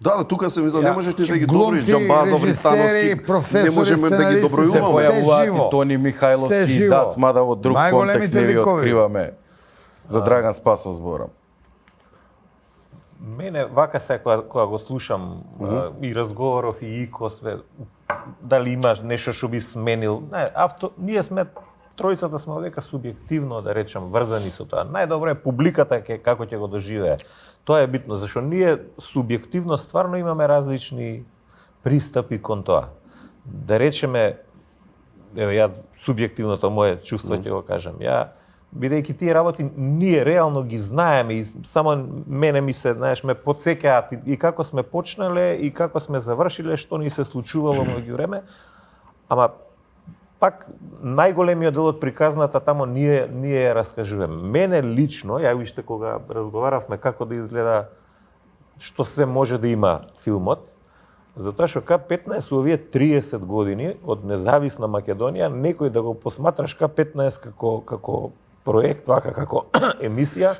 Да, тука се мисля, не можеш ни да ги доброиш, глумци, Џамбазов, Ристановски, режисери, професори, не можеме да ги сценаристи, Се добројуваме. појавуваат живо. и Тони Се Михајловски, живо. Дац, мада во друг Најголемите контекст не ви ликови. откриваме. За Драган Спасов зборам. Мене вака се кога го слушам и разговоров и Ико све, дали имаш нешто што би сменил. Не, ние сме тројцата сме овдека субјективно, да речам, врзани со тоа. Најдобро е публиката како ќе го доживее. Тоа е битно, зашто ние субјективно стварно имаме различни пристапи кон тоа. Да речеме, еве ја субјективното мое чувство ќе го кажам. Ја бидејќи тие работи ние реално ги знаеме и само мене ми се, знаеш, ме потсеќаат и како сме почнале и како сме завршиле, што ни се случувало меѓу време. Ама пак најголемиот дел од приказната тамо ние ја раскажуваме. Мене лично, ја уште кога разговаравме како да изгледа, што све може да има филмот, затоа што К15 овие 30 години од независна Македонија, некој да го посматраш К15 како проект, вака како емисија,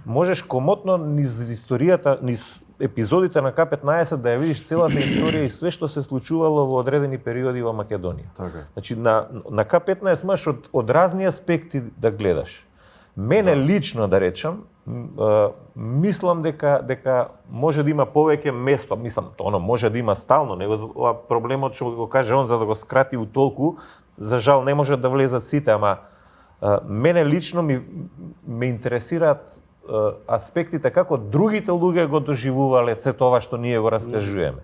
можеш комотно низ историјата, низ епизодите на К15 да ја видиш целата историја и све што се случувало во одредени периоди во Македонија. Така. Значи на К15 можеш од разни аспекти да гледаш. Мене лично да речам, мислам дека може да има повеќе место, мислам, оно може да има стално, него ова проблемот што го каже он за да го скрати у толку, за жал не може да влезат сите, ама мене лично ме интересираат аспектите како другите луѓе го доживувале се тоа што ние го раскажуваме.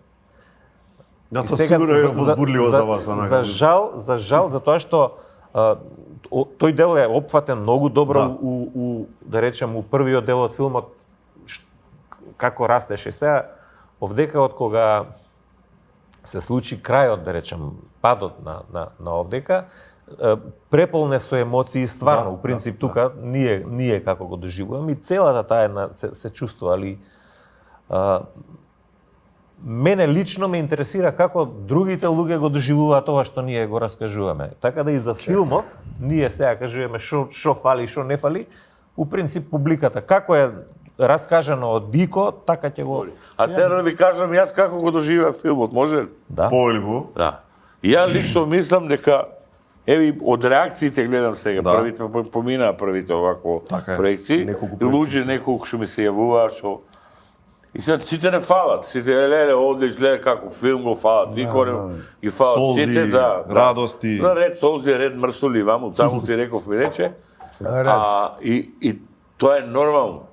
Да, тоа сигурно е возбудливо за вас. За жал, затоа што тој дел е опфатен многу добро у да речем у првиот дел од филмот како растеше. Сега овдека од кога се случи крајот, да речем, падот на овдека, преполне со емоции стварно, у принцип тука ние како го доживуваме и целата таа се чувствува, али мене лично ме интересира како другите луѓе го доживуваат тоа што ние го раскажуваме. Така да и за филмов, ние сега кажуваме што фали, што не фали, у принцип публиката како е раскажано од Ико, така ќе го... А сега да ви кажам јас како го доживеа филмот, може ли? Да. Повелико. Да. Ја лично мислам дека еви од реакциите гледам сега, првите поминаа првите овако проекции, и луѓе неколку што ми се јавуваа што и сега сите не фалат, сите леле оде изгледа како филм го фалат, Ико ги фалат сите, да. Радости. Да, ред солзи, ред мрсоли, ваму, таму ти реков ми рече. И тоа е нормално.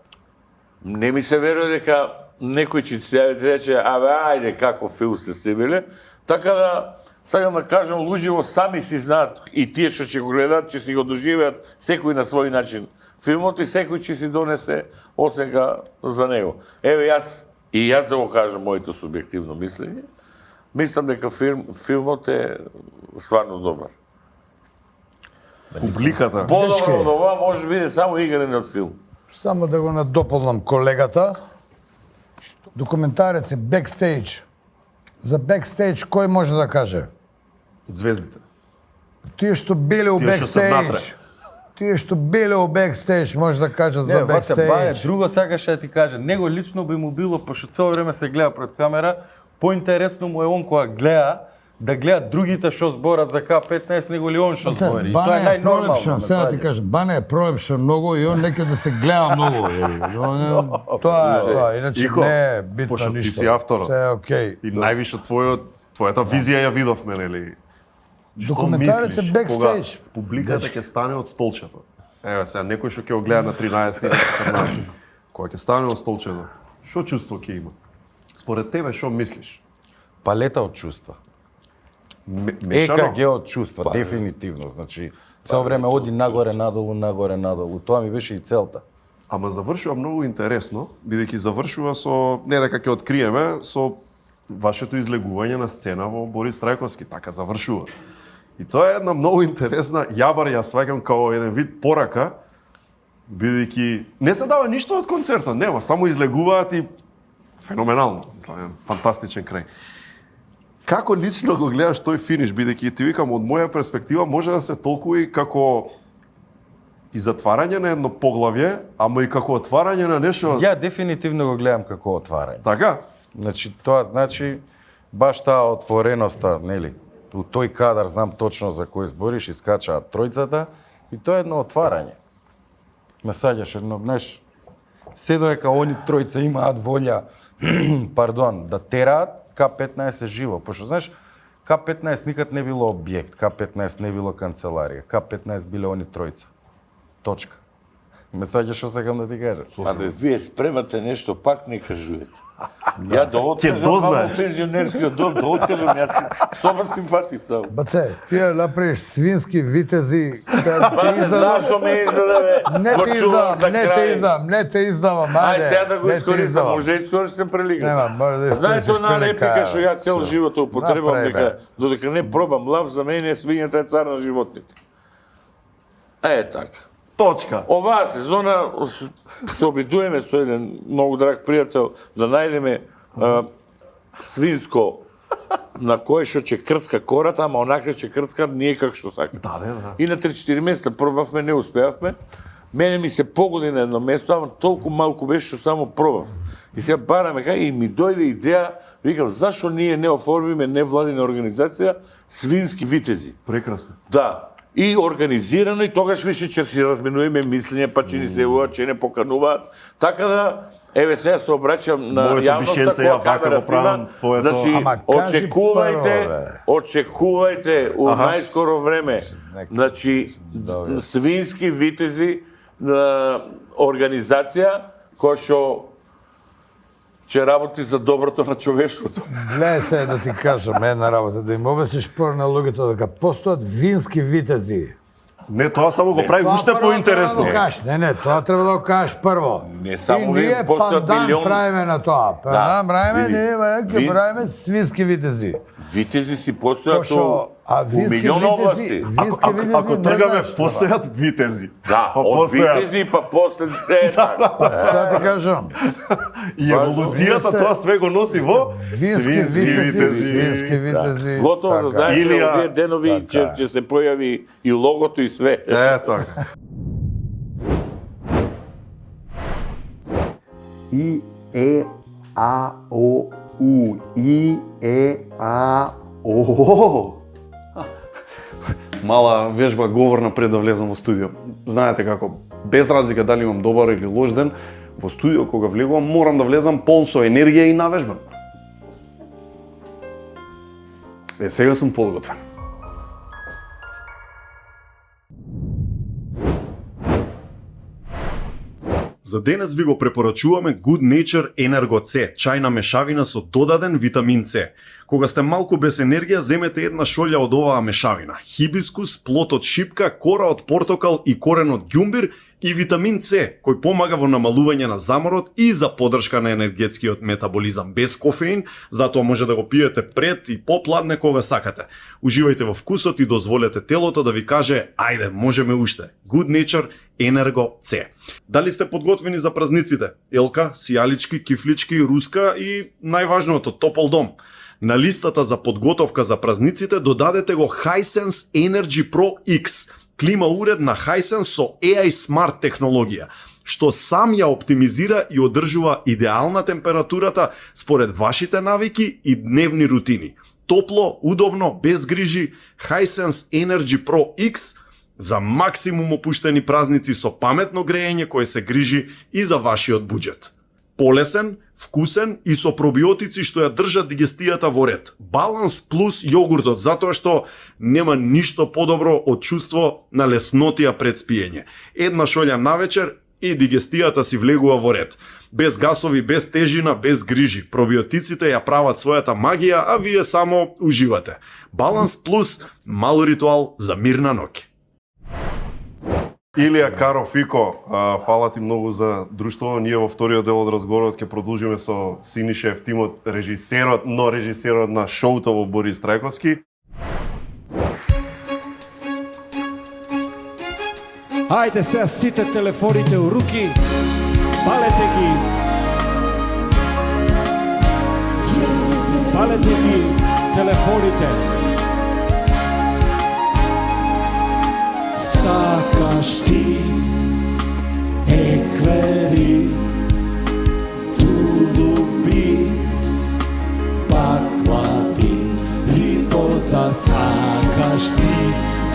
Не ми се верува дека некој ќе се јави и рече, ајде како филм сте снимиле, така да сакам да кажам, луѓето сами си знаат и тие што ќе го гледаат, ќе си го доживеат секој на свој начин филмот и секој ќе си донесе оценка за него. Еве јас да го кажам моето субјективно мислење. Мислам дека филмот е стварно добар. Публиката. Подобро од ова може биде само играње од филм. Само да го надополнам колегата. Документарец е Backstage. За Backstage кој може да каже? Звездите. Тие што биле у Backstage. Тие што биле у Backstage може да кажат за Backstage. Друго сакаше да ти каже, него лично би му било, пошто цело време се гледа пред камера, поинтересно му е он кога гледа да гледат другите што зборат за К15 него ли он што збори. И тоа Бане е најнормално. сега ти кажам, Бане е пролепшен многу и он нека да се гледа многу. Тоа е, иначе не е битно Пошто ништо. ти си авторот. Се е окей. И највише твојата визија ја видовме, нели? Документарец е бекстејдж. Публиката ќе стане од столчето. Еве сега некој што ќе го гледа на 13 или 14. Кога ќе стане од столчето, што чувство ќе има? Според тебе што мислиш? Палета од чувства. Мешано? ЕКГ од чувства, дефинитивно. Значи, цело време оди нагоре, надолу, нагоре, надолу. Тоа ми беше и целта. Ама завршува многу интересно, бидејќи завршува со, не дека ќе откриеме, со вашето излегување на сцена во Борис Трајковски, така завршува. И тоа е една многу интересна, ја сваќам као еден вид порака, бидејќи не се дава ништо од концертот, нема, само излегуваат и феноменално, мислам, фантастичен крај. Како лично го гледаш тој финиш, бидејќи ти викам од моја перспектива може да се толкува и како и затварање на едно поглавје, ама и како отварање на нешто. Ја дефинитивно го гледам како отварање. Така? Значи тоа значи баш таа отвореноста, нели? У тој кадар знам точно за кој збориш, искачаат тројцата и тоа е едно отварање. Ме саѓаш едно, знаеш, се додека они тројца имаат волја, пардон, да тераат, К15 живо, пошто знаеш, К15 никад не било објект, К15 не било канцеларија, К15 биле они тројца. Точка. Ме саѓаш што сакам да ти кажам. Абе, вие спремате нешто, пак не кажувате. Ја да откажам во пензионерскиот дом, да откажам, јас соба си фатив таму. Баце, ти ја направиш свински витези, Бате, зашо ме издаде, не те издавам, ајде сега да го искористам, може да искористам прилика. Нема, може да Знаете искористиш она репика прилика. што ја цел живот употребам, дека додека не пробам лав, за мене свињата е цар на животните. Така. Точка. Оваа сезона се обидуваме со еден многу драг пријател да најдеме свинско на кој што ќе крцка кората, ама онака ќе крцка ние како што сака. Да. И на 3-4 места пробавме, не успеавме. Мене ми се погоди на едно место, ама толку малку беше што само пробав. И сега бараме и ми дојде идеја, викам, зашо ние не оформиме невладина организација свински витези? Прекрасно. Да. И организирано, и тогаш више ќе си разменуваме мислење, па ќе ни се јавуваат, ќе не покануваат. Така да, еве сега се обраќам на јавноста која камера снима. Значи, очекувајте у најскоро време, значи, свински витези на организација која што ќе работи за доброто на човештвото. Гледај се да ти кажам една работа, да им обясниш прво на луѓето дека постојат вински витези. Не, тоа само го прави уште поинтересно. Не, тоа треба да го кажеш прво. Не само ние пандан правиме на тоа. Пандан правиме, ние ќе правиме свински витези. Витези си постојат у милион области. Ако тргаме, постојат витези. Да, од витези па после... Тоа ти кажам. И еволуцијата тоа све го носи во свински витези. Готово да знаете, овие денови ќе се појави и логото и све. Така. И, Е, А, О, У. И, Е, А, О. Мала вежба говорна пред да влезам во студио. Знаете како, без разлика дали имам добар или лош ден, во студио кога влегувам морам да влезам полн со енергија и навежбан. Сега сум подготвен. За денес ви го препорачуваме Good Nature Energo C, чајна мешавина со додаден витамин С. Кога сте малку без енергија, земете една шолја од оваа мешавина. Хибискус, плод од шипка, кора од портокал и корен од ѓумбир и витамин С, кој помага во намалување на заморот и за поддршка на енергетскиот метаболизам без кофеин, затоа може да го пиете пред и попладне кога сакате. Уживајте во вкусот и дозволете телото да ви каже ајде, можеме уште. Good Nature Energo C. Дали сте подготвени за празниците? Елка, сијалички, кифлички, руска и најважното, топол дом. На листата за подготовка за празниците додадете го Hisense Energy Pro X, клима уред на Hisense со AI Smart технологија, што сам ја оптимизира и одржува идеална температурата според вашите навики и дневни рутини. топло, удобно, без грижи, Hisense Energy Pro X за максимум опуштени празници со паметно грејење кое се грижи и за вашиот буџет. Полесен, вкусен и со пробиотици што ја држат дигестијата во ред. Баланс плюс јогуртот, затоа што нема ништо подобро од чувство на леснотија пред спиење. Една шолја навечер и дигестијата си влегува во ред. Без гасови, без тежина, без грижи. Пробиотиците ја прават својата магија, а вие само уживате. Баланс плюс, мал ритуал за мирна ноќ. Илија Каро Фико, фала ти многу за друштво. Ние во вториот дел од разговорот ќе продолжиме со Синиша Ефтимов, режисерот на шоуто во Борис Трајковски. Ајде сега сите телефоните у руки, палете ги. Палете ги телефоните. Сакаш ти еклери, тулупи, баклави, литоза, сакаш ти,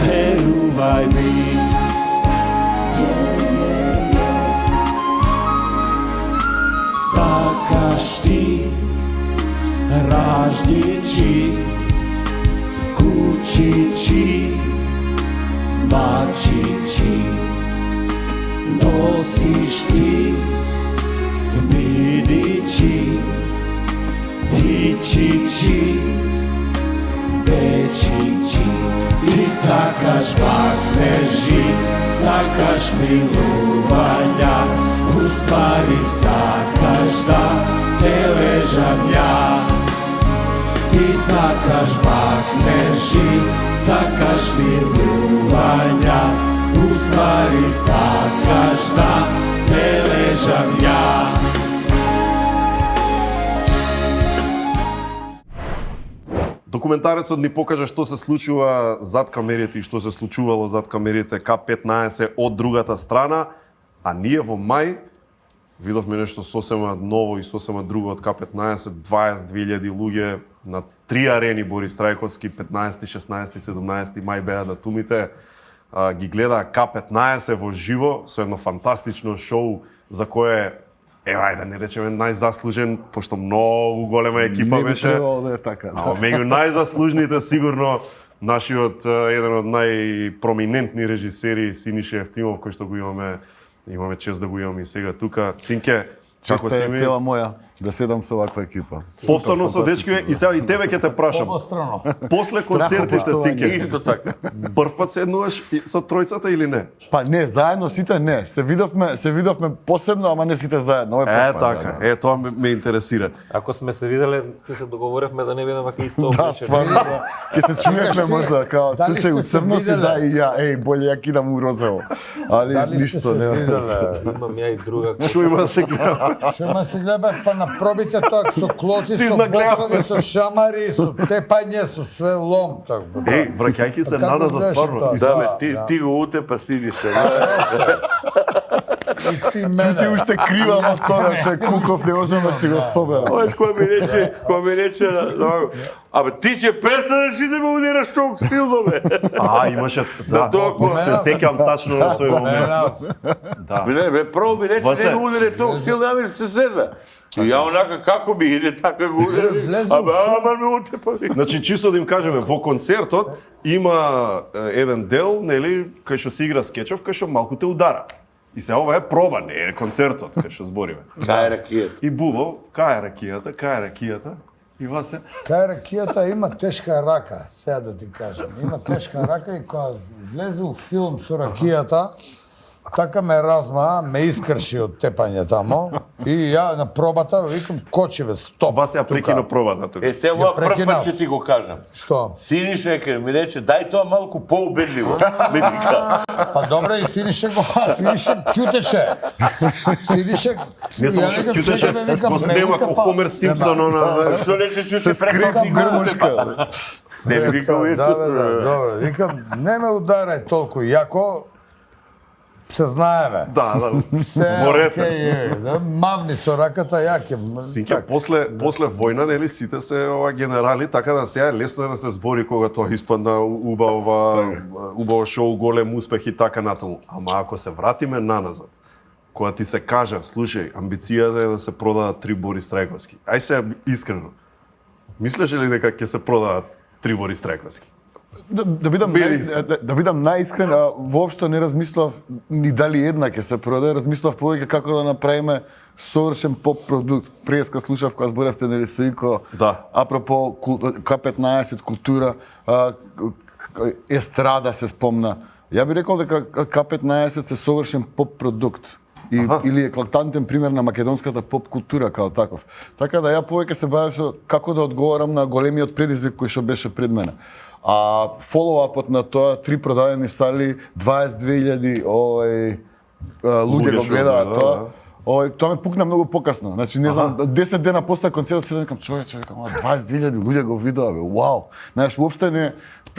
верувај ми. Сакаш ти раждичи, кучичи, мачичи, носиш ти бидичи, хичичи, бечичи. Ти сакаш бакнежи, сакаш милувања, уствари сакаш да те лежам ја. Ти сакаш бакнежи, сакаш милувања, уствари сакаш да те лежам ја. Документарецот ни покажа што се случува зад камерите и што се случувало зад камерите К-15 од другата страна, а ние во мај видовме нешто сосема ново и сосема друго од К-15, 22.000 луѓе на 3 арени Борис Трајковски, 15, 16, 17 мај беа датумите, ги гледаа К-15 во живо со едно фантастично шоу за кое да не речеме најзаслужен, пошто многу голема екипа беше. Не би требало да е така. А меѓу најзаслужните сигурно нашиот еден од најпроминентни режисери Синиша Ефтимов, кој што го имаме чест да го имаме и сега тука. Синке, како си ми? Цела моја да седам со ваква екипа. Повторно со дечки и сега и тебе ќе те прашам. После концертите, Синке, исто така. Прв пат седнуваш со тројцата или не? Па не, заедно сите не. Се видовме посебно, ама не сите заедно. Така, тоа ме интересира. Ако сме се виделе, ќе се договоревме да не бидеме вака исто облечени. Да, стварно, да. Ќе се чуевме можда, као, слушај, у црно си да и ја, боље ја кидам у розово. Али ништо не. Имам ја и друга. Шо има да се гледа? Шо има да се гледа, па на пробите тоа со клоци, со боксови, со шамари, со тепање, со све лом. Враќајќи се нада за стварно. Да, ти го утепа сиди се. И ти мене. Ти уште крива мотора, ше Куков не можем да си го собера. Ој, кој ми рече, абе ти ќе престанеш и да ме удираш толку силно, бе. Имаше, да, се сеќам тачно на тој момент. Да. Бе, прво ми рече, не го удире толку силно, ами се сеза. И ја онака како би иде така го удире, ама ме утепа. Значи, чисто да им кажеме, во концертот има еден дел, нели, кај што се игра скечов, кај што малку те удара. И се ова е проба, не е концертот, кај што збориме. Кај е ракијата? И Бубо, кај е ракијата? И Васе? Кај ракијата има тешка рака, сега да ти кажам. Има тешка рака и кога влезе у филм со ракијата, така ме разма, ме искрши од тепање тамо и ја на пробата викам кочи бе, стоп. Вас ја прекина пробата тука. Се ова прв пат ќе ти го кажам. Што? Синиша ми рече дај тоа малку поубедливо. Ме вика. Па добре и Синиша кјутеше. Синиша не само што кјутеше, го снема ко Хомер Симпсон она. Што рече чуте прекав ти грмушка. Не вика добре, викам не ме ударај толку јако. се знаеме. Да, Се во ред. да, мавни со раката, јаке. Синке, после војна, нели, сите се генерали, така да сега лесно е да се збори кога тоа испадна убаво шоу, голем успех и така натаму. Ама ако се вратиме наназад, кога ти се кажа, слушај, амбицијата е да се продадат 3 Борис Трајковски. Ај се искрено. Мислеше ли дека ќе се продадат 3 Борис Трајковски? Да бидам најискрен, воопшто не размислав ни дали една ќе се продаде, размислав повеќе како да направиме совршен поп продукт. Преска слушав кога зборевте нели Сајко, апропо К15 култура, естрада се спомна. Ја би рекол дека К15 се совршен поп продукт. Или еклатантен пример на македонската поп култура као таков. Така да ја повеќе се бавев со како да одговорам на големиот предизвик кој што беше пред мене. А фоллоуапот на тоа 3 продадени сали, 22.000 луѓе го гледаат тоа. Тоа ме пукна многу покасно. Значи не знам, 10 дена после концертот се викам човече, 22.000 луѓе го видоа бе. Вау. Знаеш, воопшто не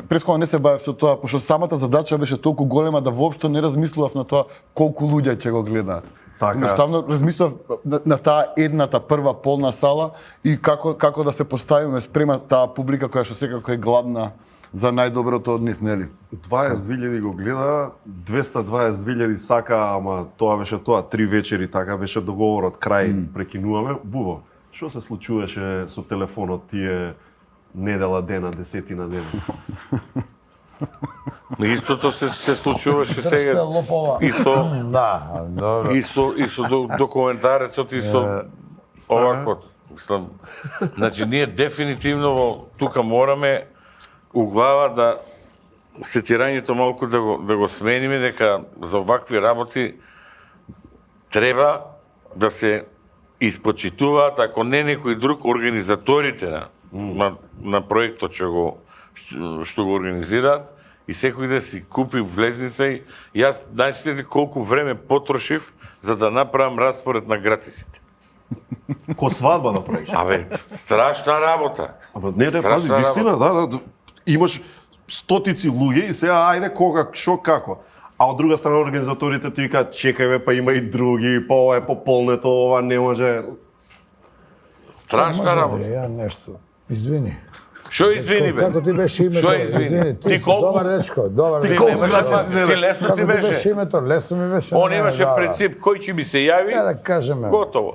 претходно не се бавев со тоа, пошто самата задача беше толку голема да воопшто не размислував на тоа колку луѓе ќе го гледаат. Едноставно размислував на таа едната прва полна сала и како да се поставиме спрема таа публика која што секако е гладна за најдоброто од нив, нели? 22.000 го гледа, 222.000 сака, ама тоа беше тоа, 3 вечери, така беше договорот, крај, прекинуваме. Бубо, што се случуваше со телефонот тие недела дена, десетина дена? Истото се случуваше сега. И со документарецот и со оваквото. Значи, ние дефинитивно тука мораме у глава да сетирањето малку да го смениме, дека за овакви работи треба да се испочитуваат, ако не некој друг, организаторите на проектот што го организираат, и секој да си купи влезница и јас знаете колку време потрошив за да направам распоред на гратисите. Ко свадба да правиш? Абе, страшна работа. Ама не, пази, вистина, да. Имаш стотици луѓе и сега ајде кога, шо, како. А од друга страна организаторите ти викаат чекај бе, па има и други, па ова е пополнето, ова не може. Страшна работа. Ја нешто. Извини. Шо извини бе? Како ти беше името? Шо извини? Ти колку? Добар дечко, добар. Ти колку гратиси се? Ти лесно ти беше? Беше името, лесно ми беше. Он имаше принцип, кој ќе ми се јави? Сега да кажеме. Готово.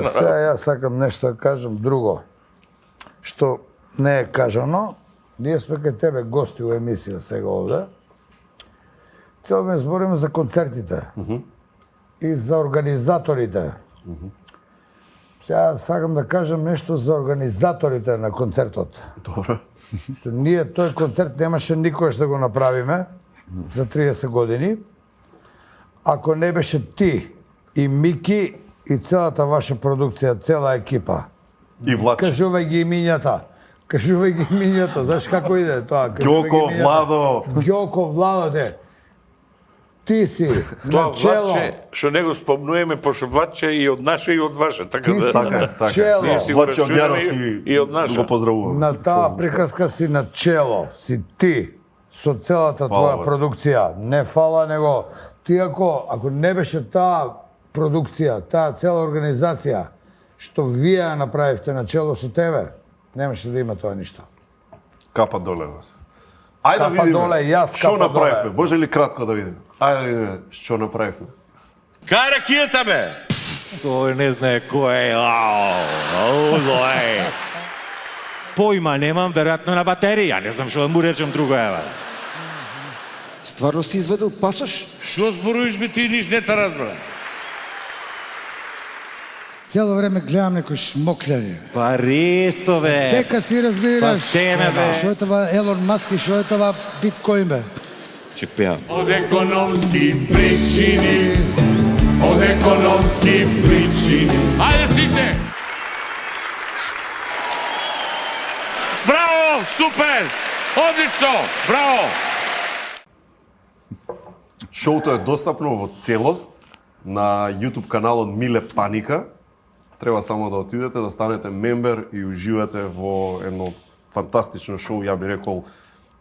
Сега јас сакам нешто да кажам друго. Што не е кажано. Ние сме кај тебе гости у емисија сега овде. Цел ме збориме за концертите и за организаторите. Сега сакам да кажам нешто за организаторите на концертот. Добро. Што ние тој концерт немаше никош да го направиме за 30 години. Ако не беше ти и Мики и целата ваша продукција, цела екипа. И Владче. Кажувај ги имињата, знаеш како иде тоа? Ѓоко, Владо. Ѓоко, Владо, де. Ти си на чело. Владче, што не го спомнуваме, пошто Владче и од наше и од ваше, така да. Чело. Владче Огњаровски и од наше. Го поздравувам. На таа приказка си на чело, си ти со целата твоја продукција. Не фала, него ти ако не беше таа продукција, таа цела организација што вие ја направивте на чело со тебе, немаше да има тоа ништо. Капа доле вас. Ајде да видиме. Капа доле, јас Што капа направивме? доле. Може ли кратко да видиме? Ајде да видиме што направивме. Кај ракијата бе? Тој не знае кој е. Појма немам, веројатно на батерија. Не знам што да му речем друго ева. Стварно си изведил пасош? Што зборуваш бе ти, ниш не те разбрам. Цело време гледам некој шмокљани. Па ресто бе. Дека си разбираш. Па теме бе. Што е това Елон Маск и што е това биткоин бе? Чек пеам. Од економски причини, од економски причини. Ајде сите! Браво! Супер! Одлично! Браво! Шоуто е достапно во целост на YouTube каналот Миле Паника. Треба само да отидете, да станете мембер и уживате во едно фантастично шоу, ја би рекол,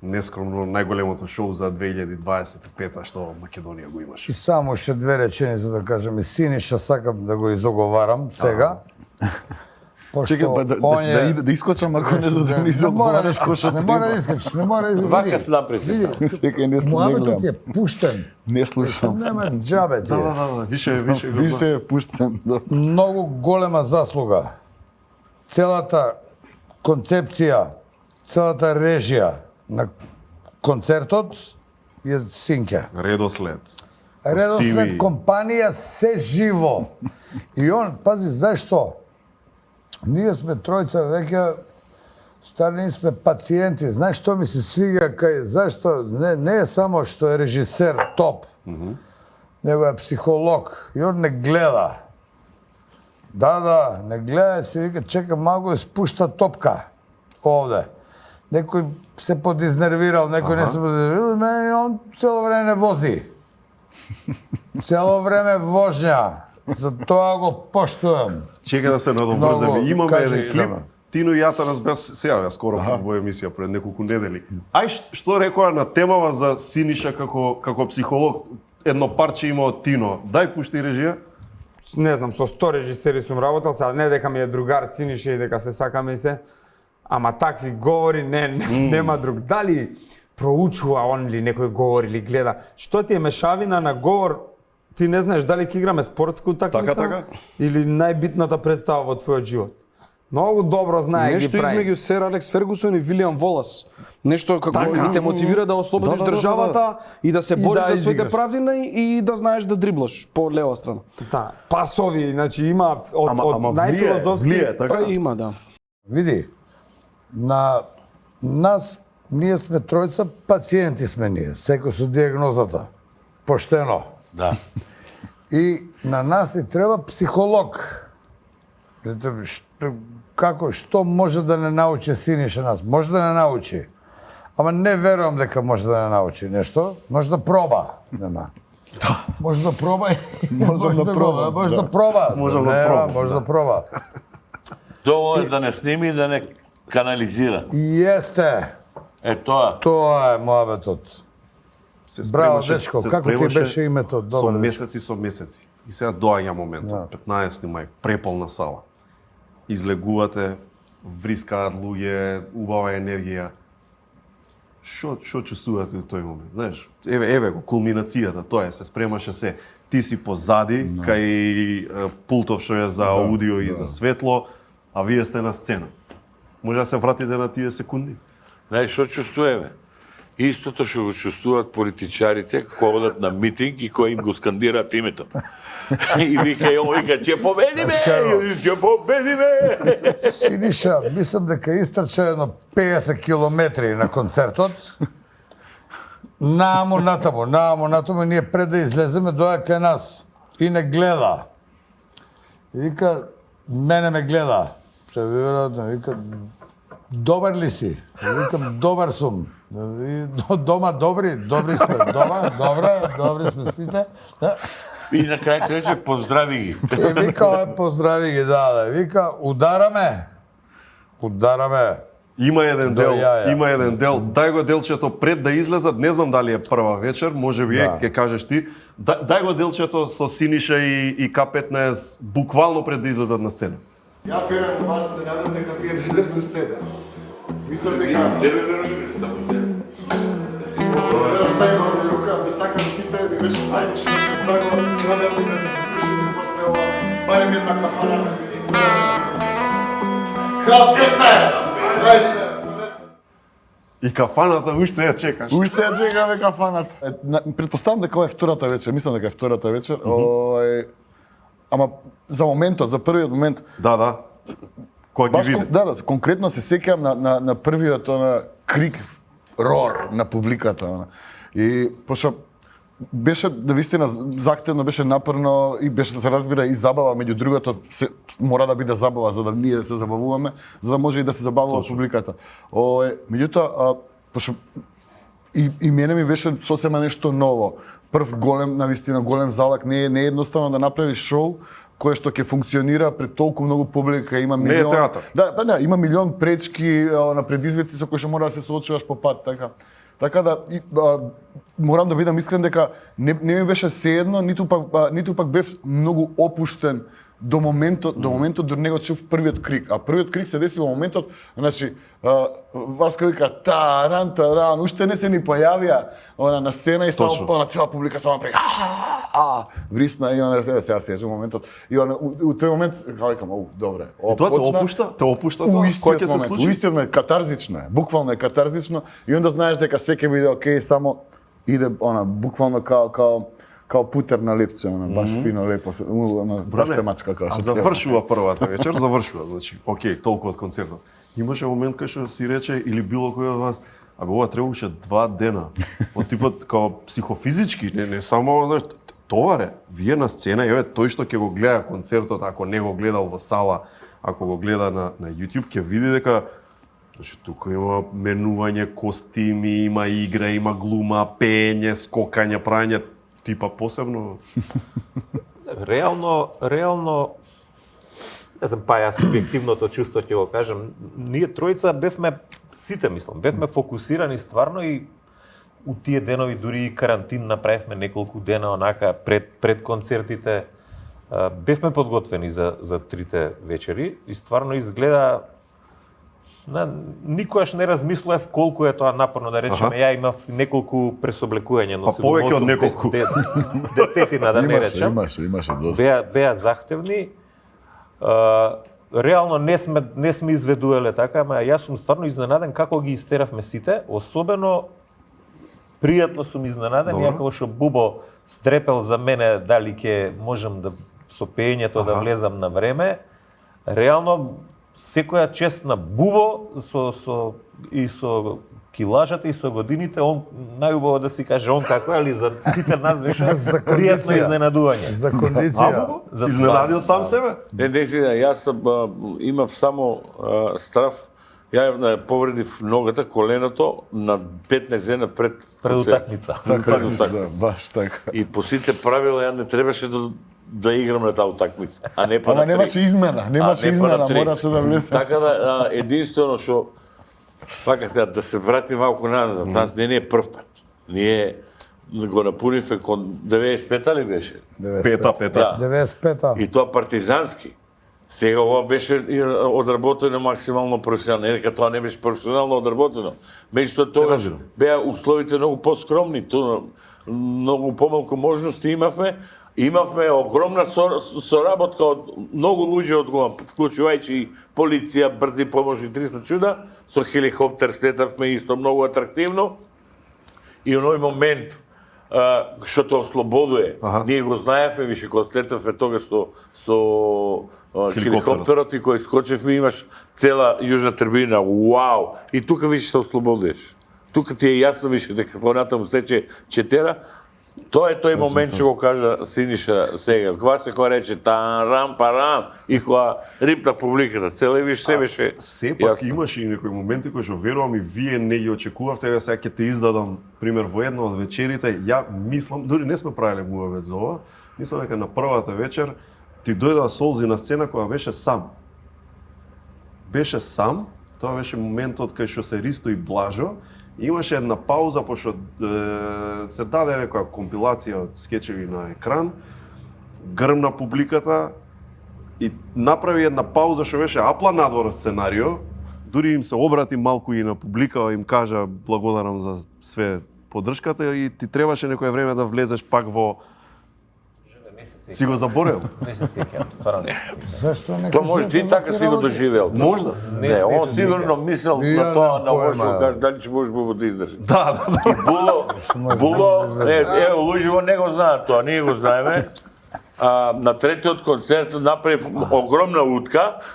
нескромно најголемото шоу за 2025 што Македонија го имаше. И само уште две реченици да кажам, и Синиша сакам да го изоговарам сега. Чекай, да искочам, ако не да ми изоговараш, не мора да искочиш, не мора да искочиш. Вака се напред. Чекай, не Муабетот е пуштен. Не слушам. Нема џабе ти. Да, више го знам. Више е пуштен. Многу голема заслуга. Целата концепција, целата режија на концертот е Синке. Редослед. Редослед, компанија, се живо. И он, пази, зашто? Ние сме тројца веќе старни сме пациенти. Знаеш што ми се свига кај зашто не е само што е режисер топ, него е психолог и он не гледа. Да, не гледа, се вика чека малку да спушта топка овде. Некој се подизнервирал, некој не се подизнервирал, и он цело време не вози. Цело време вожња. За тоа го поштувам. Чека да се надоврзаме. Имаме еден клип. да. Тино и Јата нас се јавија скоро во емисија пред неколку недели. Што рекоа на темава за Синиша како психолог? Едно парче има од Тино. Дај пушти режија. Не знам, со 100 режисери сум работел, сега не дека ми е другар Синиша и дека се сакаме и се, ама такви говори нема друг. Дали проучува он или некој говори или гледа? Што ти е мешавина на говор? Ти не знаеш дали ќе играме спортска утакмица така. или најбитната представа во твојот живот. Многу добро знае Нешто ги прави. измеѓу сер Алекс Фергусон и Вилијам Волас. Нешто како те мотивира да ослободиш државата и да се бориш за своите правди и да знаеш да дриблаш по лева страна. Да, пасови, значи има од најфилозофски така има, да. Види, на нас ние сме тројца пациенти сме ние, секој со диагнозата. Поштено. Да. И на нас ни треба психолог. Што може да не научи Синиша нас? Може да не научи. Ама не верувам дека може да не научи нешто. Може да проба. Нема. Може да проба. Може да проба. Може да проба. Доволно е да не сними и да не канализира. Јесте. Тоа. Тоа е муабетот. Браво, дечко, како ти беше името? Со месеци. И сега доаѓа моментот, 15 мај, преполна сала. Излегувате, врискаат луѓе, убава енергија. Што чувствувате во тој момент? Знаеш, еве го, кулминацијата, тоа е, се спремаше се. Ти си позади, кај пултов што е за аудио и за светло, а вие сте на сцена. Може да се вратите на тие секунди? Знаеш, што чувствуваме? Истото што го чувствуваат политичарите кога одат на митинг и кои им го скандираат името. И вика, ќе победиме! Ќе победиме! Синиша, мислам дека истрча едно 50 километри на концертот. Нааму натаму, ние пред да излеземе доја кај нас. И не гледа. И вика, мене ме гледа. Вика, добар ли си? Викам, добар сум. Дома добри сме. Добри сме сите. И на крај ќе рече поздрави ги. И вика, поздрави ги, да. Вика, удараме. Има еден дел. Дај го делчето пред да излезат, не знам дали е прва вечер, можеби ќе кажеш ти. Дај го делчето со Синиша и К15 буквално пред да излезат на сцена. Ја верувам вас, се надам дека вие верувате у себе. Мислам дека тебе верувам само себе. Да ставим овде рука, да сакам сите, ми беше фајно што беше направило, да се надам дека да се пришли после ова, барем една кафана. К15! Ајде, И кафаната уште ја чекаш. Уште ја чекаме кафаната. Предпоставам дека ова е втората вечер, мислам дека е втората вечер. Ама за моментот, за првиот момент. Да. Кој ги види? Да, конкретно се сеќавам на првиот крик, рор на публиката. И пошто беше навистина захтевно, беше напорно и беше да се разбира и забава, меѓу другото мора да биде забава за да ние да се забавуваме, за да може и да се забавува публиката. Меѓутоа, пошто и мене ми беше сосема нешто ново. Прв голем, навистина голем залак, не е едноставно да направиш шоу кое што ќе функционира пред толку многу публика, има Не е милион. театар. Да, не, има милион пречки на предизвици со кои што мора да се соочуваш по пат, така. Така да морам да бидам искрен дека не ми беше сеедно, ниту пак бев многу опуштен до моментот до него чув првиот крик. А првиот крик се деси во моментот, значи Васко вика таран, уште не се ни појавија на сцена и само цела публика само прека врисна и сега се моментот и у тој момент викам добре. Тоа те опушта? Те опушта тоа? Кој ќе се случи? У истиот момент катарзично е, буквално е катарзично и онда знаеш дека све ќе биде окей, само иде буквално као путер на лепче, баш фино, лепо, баш се мачка како што завршува првата вечер, значи, окей, толку од концертот. Имаше момент кај што си рече, или било кој од вас, ова требаше 2 дена, од типот као психофизички, не само, знаеш, товаре, вие на сцена, тој што ќе го гледа концертот, ако не го гледал во сала, ако го гледа на YouTube, ќе види дека значи, тука има менување, костими, има игра, има глума, пеење, скокање, праење, типа посебно? Реално, не знам, јас субјективното чувство ќе го кажам, ние тројца бевме, сите мислам, бевме фокусирани стварно и у тие денови дури и карантин направивме неколку дена онака пред концертите. Бевме подготвени за трите вечери и стварно изгледа никогаш не размислував колку е тоа напорно, да речеме, ја имав неколку пресоблекувања, но па повеќе од неколку. Десетина да не речем. Имаше доста. Беа захтевни. Реално не сме изведувале така, ама јас сум стварно изненаден како ги истеравме сите, особено пријатно сум изненаден, иако што Бубо стрепел за мене дали ќе можам да со пеењето да влезам на време. Реално секоја чест на Бубо со килажата и со годините, он најубаво да си каже он како е, али за сите нас беше пријатно изненадување. За кондиција. Си изненади од сам себе? Не, јас имав само страф. Ја повредив ногата, коленото на 15 дена пред утакмица. Баш така. И по сите правила ја не требаше да играм на таа утакмица, а не па на 3. Ама немаше измена, мораше да влезе. Така да единствено што пака сега да се врати малку назад, нас не е прв пат. Ние го напунивме кон 95-та ли беше? 95-та. И тоа партизански. Сега ова беше одработено максимално професионално, не дека тоа не беше професионално одработено. Меѓутоа тоа беа условите многу поскромни, многу помалку можности имавме. Имавме огромна соработка од многу луѓе од гома, вклучувајќи и полиција, брзи помоши, 300 чуда, со хеликоптер слетавме исто многу атрактивно. И оној момент што те ослободува, ние го знаевме, више кога слетавме тогаш со хеликоптерот и кој скочевме, имаш цела јужна трибина, вау! И тука више се ослободуваш. Тука ти е јасно више дека понатаму сече четера. Тоа е тој момент што го кажа Синиша сега. Кога се која рече тарам парам и кога рипна публиката, цела више се беше. Сепак имаше и некои моменти кои што верувам и вие не ги очекувавте, сега ќе те издадам пример во една од вечерите. Ја мислам, дури не сме правеле муавет за ова, мислам дека на првата вечер ти дојдоа солзи на сцена кога беше сам. Беше сам, тоа беше моментот кај што се Ристо и Блажо. Имаше една пауза, пошто се даде некоја компилација од скечеви на екран, грмна публиката и направи една пауза што беше апла надвор сценарио, дури им се обрати малку и на публика, им кажа благодарам за све поддршката и ти требаше некое време да влезеш пак во... Си го заборел? Не се сеќавам, стварно не се сеќавам. Зашто не? Тоа може ти така си го доживел. Можда. Не, он сигурно мислел на тоа, на ова што кажа, дали ќе можеш Бубо да издржи. Да. Бубо, луѓето не го знаат тоа, ние го знаеме. На третиот концерт направив огромна утка.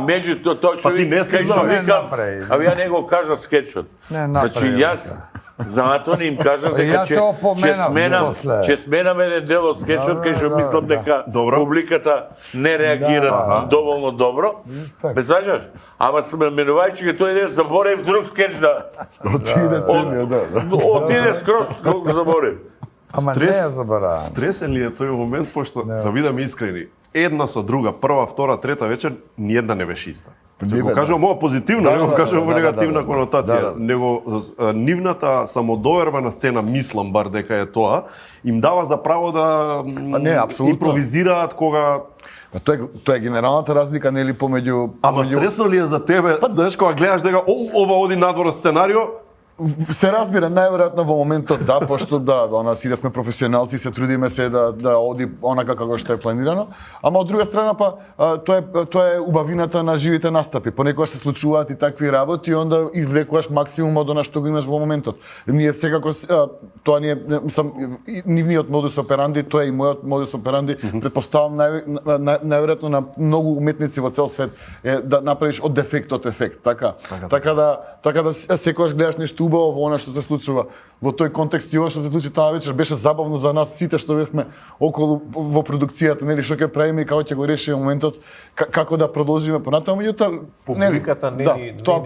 Меѓу тоа што викам, ја не го кажав скечот. Значи јас знаато не им кажав дека ќе сменам еден дел од скечот кај што мислам дека публиката не реагира доволно добро. Ме сваќаш? Ама менувајќи ке тој ден заборев друг скеч да... Отиде скроз, колку заборев. Ама не ја забара. Стресен ли е тој момент, пошто, да бидам искрени, една со друга, прва, втора, трета вечер, ниедна не беше иста. Се Не го бе, кажувам ова позитивно, не го кажувам во негативна да. конотација, Да. него нивната самодоверба на сцена, мислам бар дека е тоа, им дава за право да не, апсолутно. импровизираат кога Тоа е генералната разлика, нели, помеѓу... Ама стресно ли е за тебе, знаеш, кога гледаш дека ова оди надвор сценарио, Се разбира, најверојатно во моментот да, пошто да, сите сме професионалци, се трудиме се да оди онака како што е планирано, ама од друга страна тоа е убавината на живите настапи. Понекогаш се случуваат и такви работи и онда извлекуваш максимумот од она што го имаш во моментот. Ние секако тоа нивниот модус операнди, тоа е и мојот модус операнди, претпоставам најверојатно на многу уметници во цел свет е да направиш од дефектот ефект, така да секогаш гледаш нешто убаво во она што се случува. Во тој контекст и ова што се случи таа вечер беше забавно за нас сите што бевме околу во продукцијата, нели, што ќе правиме и како ќе го решиме моментот, како да продолжиме понатаму, меѓутоа публиката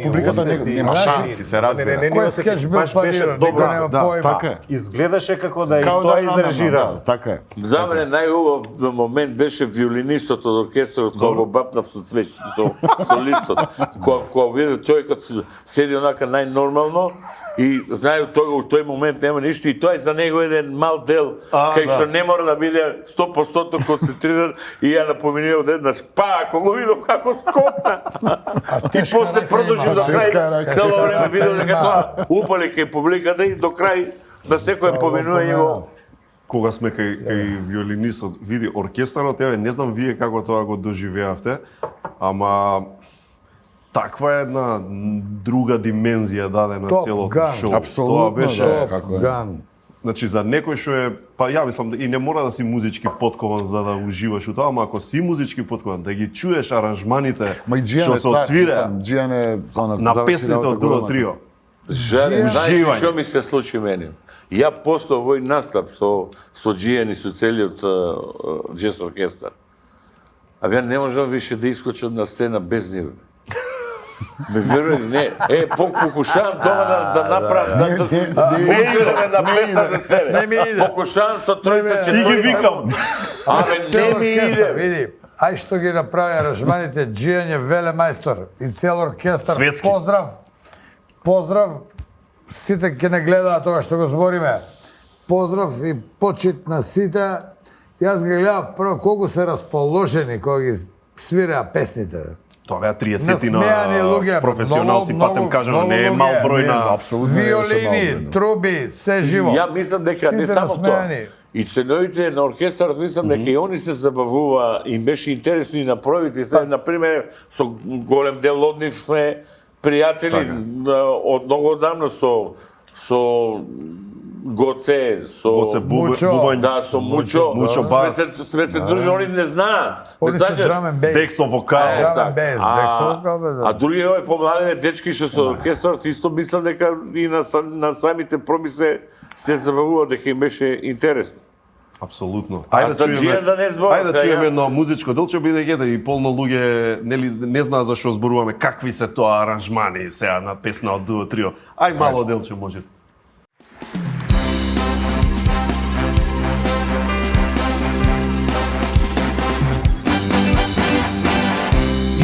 публиката нема шанси, се разбира. Кој скеч беше добро, така изгледаше како да и тоа изрежира. Така е. За мене најубав момент беше виолинистот од оркестрот кога го бапнав со цвеќето, со листот. Кога видев човекот седи онака најнормално и знае тој момент нема ништо и тоа е за него еден мал дел кај што не мора да биде 100% концентриран и ја напоменував еднаш ако го видов како скопна. И после продолжив до крај, цело време видов дека тоа упали кај публиката и до крај да секој поминува него. Кога сме кај виолинистот, види оркестарот, не знам вие како тоа го доживеавте, ама таква е една друга димензија дадена целото шоу. Тоа беше Ган. Значи за некој што е, па ја мислам и не мора да си музички поткован за да уживаш у тоа, ама ако си музички поткован, да ги чуеш аранжманите што се отсвиреа на песните од Дуо Трио. Знаеш што ми се случи мене? Ја после овој настап со Джијан и со целиот джез оркестар. А ја не можам више да искочам на сцена без нив. Ме веруј, не. Покушавам тоа да направам, да се мотивираме на песна за себе. Покушавам со тројца, четвојка. И ги викам. Абе, не ми иде. Види, ај што ги направи аранжманите, Джијан е велемајстор и цел оркестар. Светски. Поздрав, сите ќе не гледаат тоа што го збориме. Поздрав и почит на сите. Јас ги гледав прво колку се расположени кога ги свиреа песните. Тоа беа 30-тина професионалци, патем кажано, не е мал број на виолини, труби, се живо. Ја мислам дека не само тоа. И членовите на оркестарот мислам дека и они се забавува, им беше интересно и на проивите. На пример, со голем дел од нив сме пријатели од многу одамна со Гоце, со Бубањ, да, со Мучо Бас. Сме се дружи, они не знаат. Они се драмен бейс. Дексо вокал. Драмен бейс, Дексо вокал, бе, да. А други овој помладени дечки што со оркестарот исто мислам дека и на самите проби се забавува дека им беше интересно. Апсолутно. Ајде да чуеме едно музичко делче, бидејќи и полно луѓе не знаат зашто зборуваме какви се тоа аранжмани сега на песна од Дуо Трио. Ај мало делче може.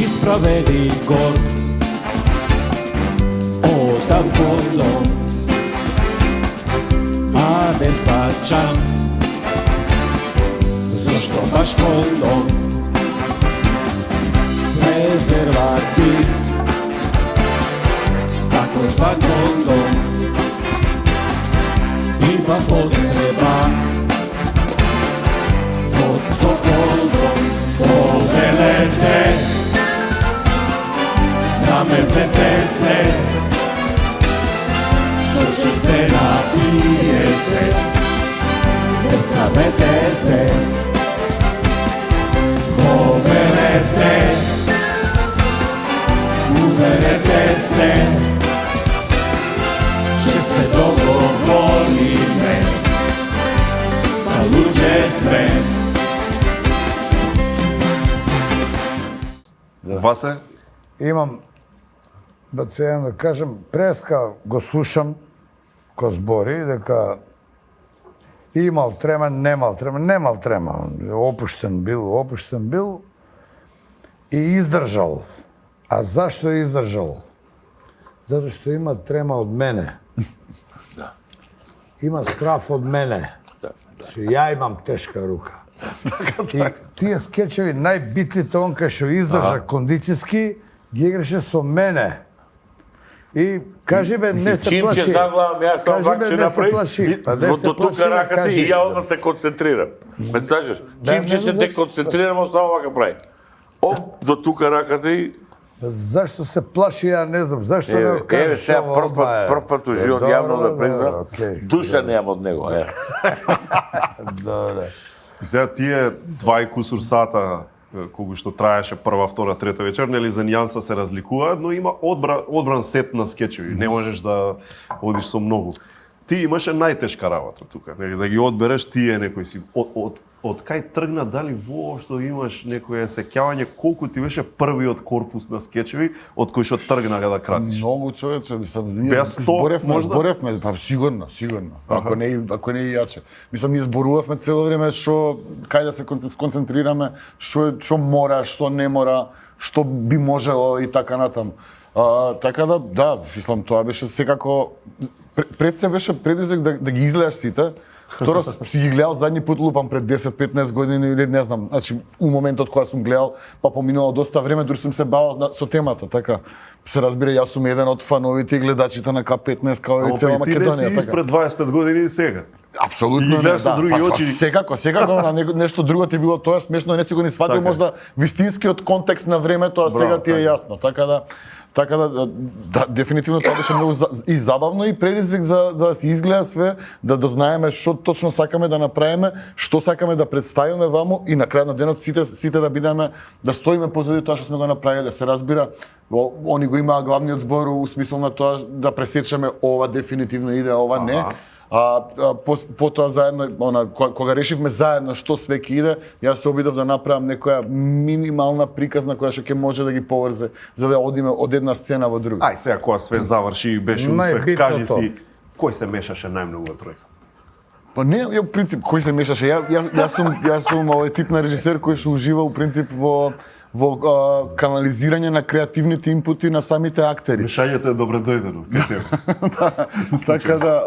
Исправени гор одам кондом, а не сваќам зашто баш кондом, презерватив, тако зван кондом, има потреба од тој кондом. Повелете, замезнете се, што ќе се напиете, не срамете се. Повелете, уверете се, че сте договорни ме, па луѓе сме. Васе? Имам да кажам, преска го слушам кој збори дека Имал трема, немал трема. Опуштен бил и издржал. А зашто е издржал? Затоа што има трема од мене. Да. Има страф од мене. Што ја имам тешка рука. И тие скечеви најбитните он кај што издржа кондицијски ги играше со мене. И кажи бе, не се Чим плаши. ќе заглавам, јас сам вак ќе направи, во тука раката и ја одма се концентрирам. Ме стажеш? Чим ќе се деконцентрирам, само вака прави. До тука раката и... Зашто се плаши, ја не знам, зашто не го кажеш? Еве, сега прв пат у живот јавно да признам, душа немам од него, Добре. И сега тие 2 и кусур сата кога што траеше прва, втора, трета вечер, нели за нијанса се разликуваат, но има одбран сет на скечеви. Не можеш да одиш со многу. Ти имаше најтешка работа тука, нели да ги одбереш тие некои си од кај тргна, дали воопшто имаш некое сеќавање колку ти беше првиот корпус на скечеви од кој што тргна да кратиш? Многу, човече, Без 100 можда? Зборевме, па сигурно. Ако не и јаче. Мислам, ние зборувавме цело време што кај да се концентрираме, што мора, што не мора, што би можело и така натам. Така да, мислам, тоа беше секако пред се беше предизвик да ги изгледаш сите. Второ, си ги гледал задни пат, лупам пред 10-15 години или не знам, значи у моментот кога сум гледал, па поминало доста време, дури сум се бавал со темата, така. Се разбира, јас сум еден од фановите и гледачите на К15 као и цела Македонија. Ти не си испред 25 години и сега. Апсолутно. И ги гледаш со други очи. Секако на нешто друго ти било тоа смешно, не си го ни сватил можда вистинскиот контекст на времето, а сега ти е јасно. Така да, дефинитивно тоа беше многу и забавно и предизвик за да се изгледа све, да дознаеме што точно сакаме да направиме, што сакаме да представиме ваму и на крајот на денот сите да бидеме, да стоиме позади тоа што сме го направиле, да се разбира, они го имаа главниот збор у смисол на тоа да пресечеме ова дефинитивно иде, ова не. Потоа заедно, кога решивме заедно што све ќе иде, јас се обидов да направам некоја минимална приказна која што ќе може да ги поврзе, за да одиме од една сцена во друга. Ај сега кога све заврши и беше успех, кажи си кој се мешаше најмногу од тројцата? Па не, ја принцип кој се мешаше. Јас сум овој тип на режисер кој што ужива у принцип во канализирање на креативните импути на самите актери. Мешањето е добро дојдено кај тебе. Така да,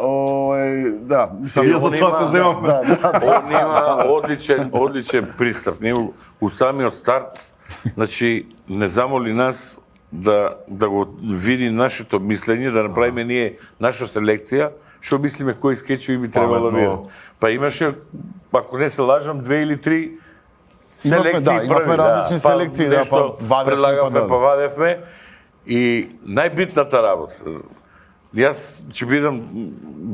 да. Ние за тоа те земавме. Он има одличен пристап. Ние у самиот старт, значи, не замоли нас да го види нашето мислење, да направиме ние наша селекција, што мислиме кои скечеви би требало да бидат. Па имаше, ако не се лажам, 2 или 3 селекции имавме различни селекции, нешто предлагавме, па вадевме. И најбитната работа, јас ќе бидам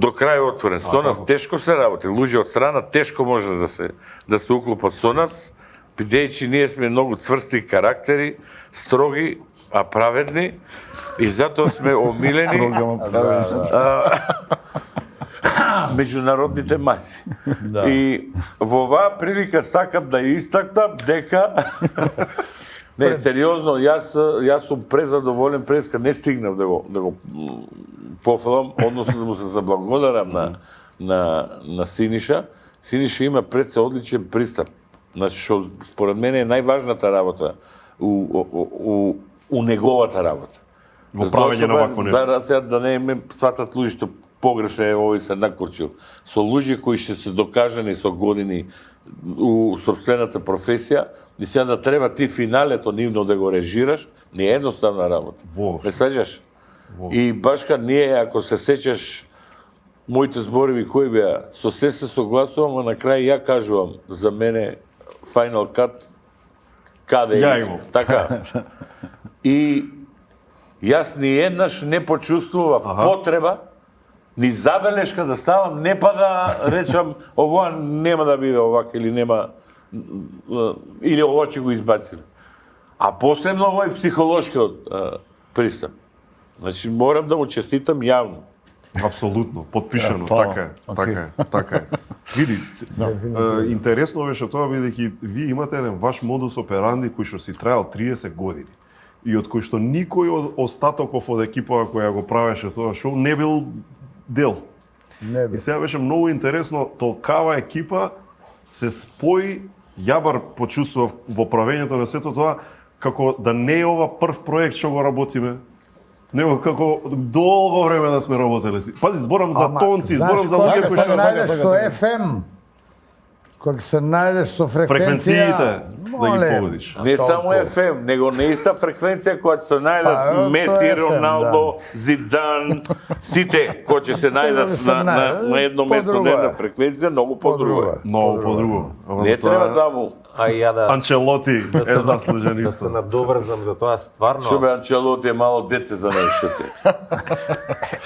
до крај отворен. Со нас тешко се работи, луѓе од страна тешко може да се уклопат со нас, бидејќи ние сме многу цврсти карактери, строги, а праведни, и затоа сме омилени меѓународните маси. И во оваа прилика сакам да истакнам дека не, сериозно, јас сум презадоволен, преска не стигнав да го пофалам, односно да му се заблагодарам на Синиша. Синиша има пред се одличен пристап. Значи, што според мене е најважната работа у неговата работа. Во правење на вакво нешто. Да не ме сватат луѓето погрешно е овој се накурчил. Со луѓе кои ще се докажани со години у собствената професија, и сега да треба ти финалето нивно да го режираш, не е едноставна работа. Ме свеđаш? И башка ние, ако се сеќаш моите зборови кои беа, со се согласувам, а на крај ја кажувам, за мене Final Cut каде ја имам. Така. И јас ни еднаш не почувствував потреба ни забелешка да ставам, не па да речам ова нема да биде овака или нема или ова ќе го избациле. А посебно овој психолошкиот пристап. Значи морам да му честитам јавно. Апсолутно, потпишано, така е. Види, интересно беше тоа бидејќи вие имате еден ваш модус операнди кој што си траел 30 години и од кој што никој од остатоков од екипава која го правеше тоа шоу не бил дел. Не, И сега беше многу интересно, толкава екипа се спои, ја бар почувствував во правењето на сето тоа, како да не е ова прв проект што го работиме, него како долго време да сме работеле. Пази, зборам за тонци, зборам за луѓе кои што најдеш со FM, кога се најдеш со фреквенциите, да ги погодиш. Не само FM, него не иста фреквенција која се најдат Меси, Роналдо, Зидан, сите кои ќе се најдат на едно место, на една фреквенција, многу подруго. Многу подруго. Не треба таму. А и ја да Анчелоти е заслужен да исто. се надоврзам за тоа стварно. Што бе Анчелоти е мало дете за нешто.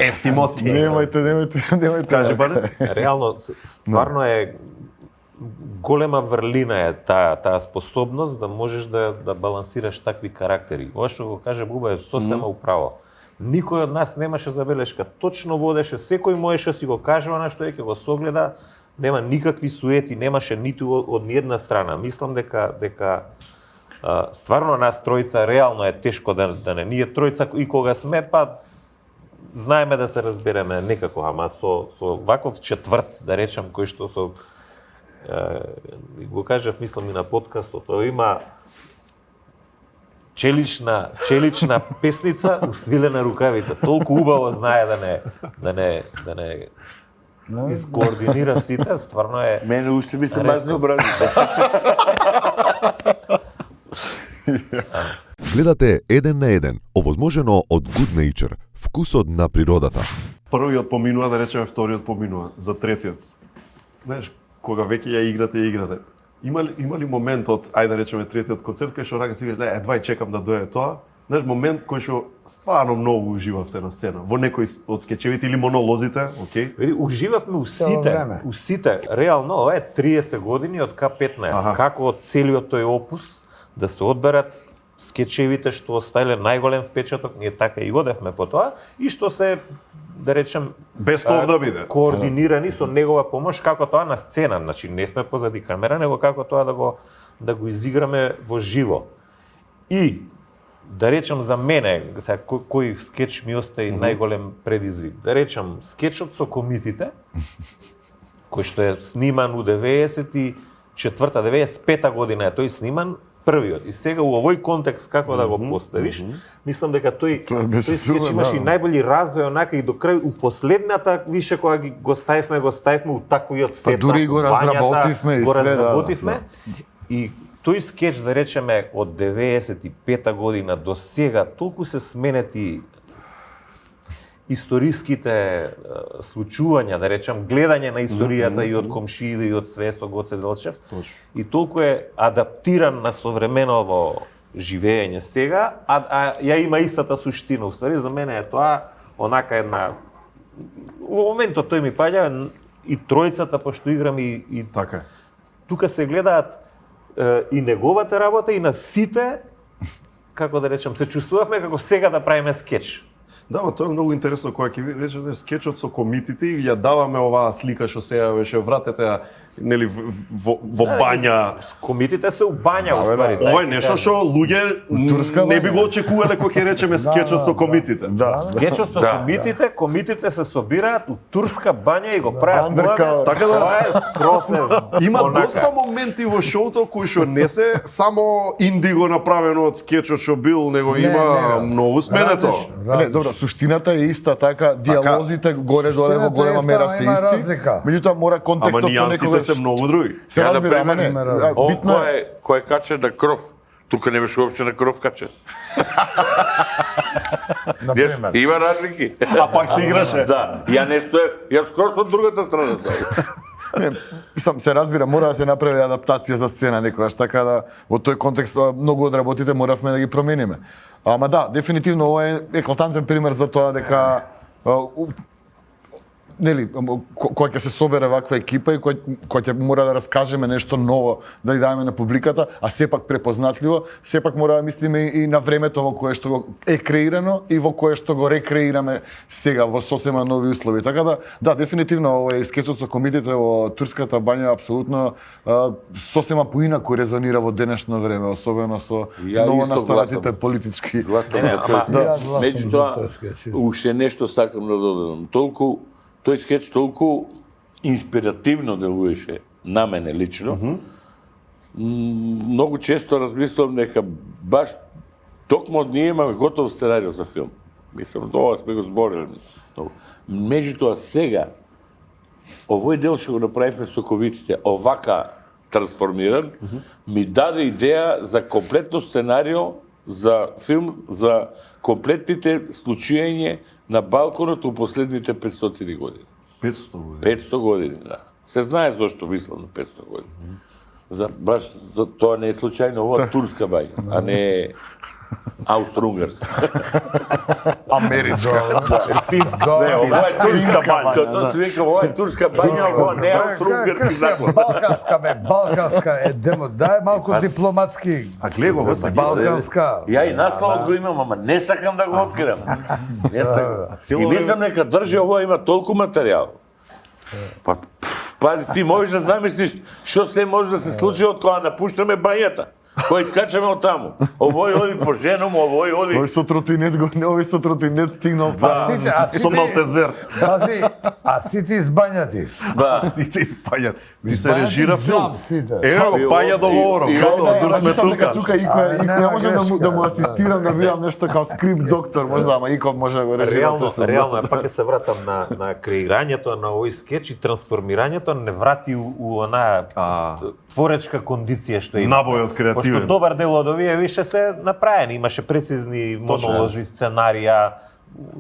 Ефтимоти. Немојте. Кажи баре. Реално стварно е голема врлина е таа способност да можеш да балансираш такви карактери. Ова што го каже Буба е сосема управо. Никој од нас немаше забелешка, точно водеше, секој можеше си го каже она што ќе го согледа, нема никакви суети, немаше ниту од ни една страна. Мислам дека стварно нас тројца реално е тешко да не ние тројца и кога сме па знаеме да се разбереме некако, ама со ваков четврт, да речам, кој што со го кажав, мислам и на подкастот, има челична песница, усвилена рукавица. Толку убаво знае да не изкоординира сите, стварно е. Мене уште ми се мазни образите. Гледате Еден на еден, овозможено од Good Nature, вкусот на природата. Првиот поминува, да речеме вториот поминува, за третиот. Знаеш, кога веќе ја играте. Има ли момент од, ајде да речеме третиот концерт, кај што рака си кажеш, едва чекам да дојде тоа? Знаеш, момент кој што стварно многу уживавте на сцена, во некој од скечевите или монолозите, окей? Види, уживавме усите. Реално, ова е 30 години од К15. Како од целиот тој опус да се одберат скечевите што оставиле најголем впечаток, ние така и одевме по тоа, и што се, да речем, без тоа да биде координирани со негова помош, како тоа на сцена, значи не сме позади камера, него како тоа да го изиграме во живо. И да речам за мене, сега кој скеч ми остаи најголем предизвик. Да речам скечот со комитите, кој што е сниман у 95-та година е тој сниман, првиот. И сега у овој контекст како да го поставиш, мислам дека тој скеч имаше и најболи развој онака и до крај у последната више кога го ставивме у таквиот сетап. Дури го разработивме и све. И тој скеч, да речеме, од 95-та година до сега толку се сменети историските случувања, да речам, гледање на историјата и од комшиите и од све со Гоце Делчев. И толку е адаптиран на современово живење сега, а ја има истата суштина. Уствари, за мене е тоа онака една... Во моментот тој ми паѓа и тројцата, пошто играм и... Така. Тука се гледаат и неговата работа и на сите, како да речам, се чувствувавме како сега да правиме скеч. Да, тоа е многу интересно кога ќе ви речете скечот со комитите и ја даваме оваа слика што сега беше вратете нели во бања. Комитите се у бања уствари. Ова е нешто што луѓе не би го очекувале кога ќе речеме скечот со комитите. Скечот со комитите се собираат у турска бања и го прават. Така да тоа е скросен. Има доста моменти во шоуто кои што не се само индиго направено од скечот што бил, него има многу сменето. Добро, суштината е иста, така, диалозите горе-доле во голема мера се исти. Меѓутоа мора контекстот по некогаш се многу други. Ја да премене, кој е качен на кров, тука не беше уопште на кров качен. Има разлики. А пак се играше. Да, ја скрос од другата страна. Мислам, се разбира, мора да се направи адаптација за сцена некогаш, така да во тој контекст многу од работите моравме да ги промениме. Ама да, дефинитивно ова е еклатантен пример за тоа дека нели, кога ќе се собере ваква екипа и кога ќе мора да раскажеме нешто ново да ја дадеме на публиката, а сепак препознатливо, сепак мора да мислиме и на времето во кое што е креирано и во кое што го рекреираме сега во сосема нови услови. Така да, дефинитивно овој скечот со комитите во турската бања апсолутно сосема поинаку резонира во денешно време, особено со новонастанатите политички. Меѓутоа, уште нешто сакам да додадам. Толку тој скеч толку инспиративно делуваше на мене лично. Многу често размислувам дека баш токму ние имаме готов сценарио за филм. Мислам, тоа сме го зборили. Меѓутоа сега, овој дел што го направивме соковитите, овака трансформиран, ми даде идеја за комплетно сценарио за филм, за комплетните случања на балконот у последните 500 години. 500 години? 500 години, да. Се знае зашто мислам на 500 години. Баш за тоа не е случајно, ова турска бања, а не аустро-унгарска. Америчка. Не, ова е турска бања. Тоа се вика, ова е турска бања, ова не е аустро-унгарски заклад. Балканска е демо, дај малку дипломатски. А глего, се балканска. Ја и насловот го имам, ама не сакам да го откривам. Не сакам. И мислам дека држи ова има толку материјал. Па, пази, ти можеш да замислиш што се може да се случи од кога напуштаме бањата. Кој скачаме од таму. Овој оди по женом, овој оди. Овој со тротинет го, овој со тротинет стигнал со Малтезер. Пази, а сите избањати. Да. Сите избањати. Ти се режира филм. Ево, бања договором. Готово, дур сме тука. Тука Ико може да му асистирам да видам нешто као скрипт доктор, може ама Ико може да го режира. Реално, пак ќе се вратам на креирањето на овој скеч и трансформирањето не врати у онаа творечка кондиција што има. Набој од креативен. Пошто добар дел од овие више се направени, имаше прецизни монолози, сценарија,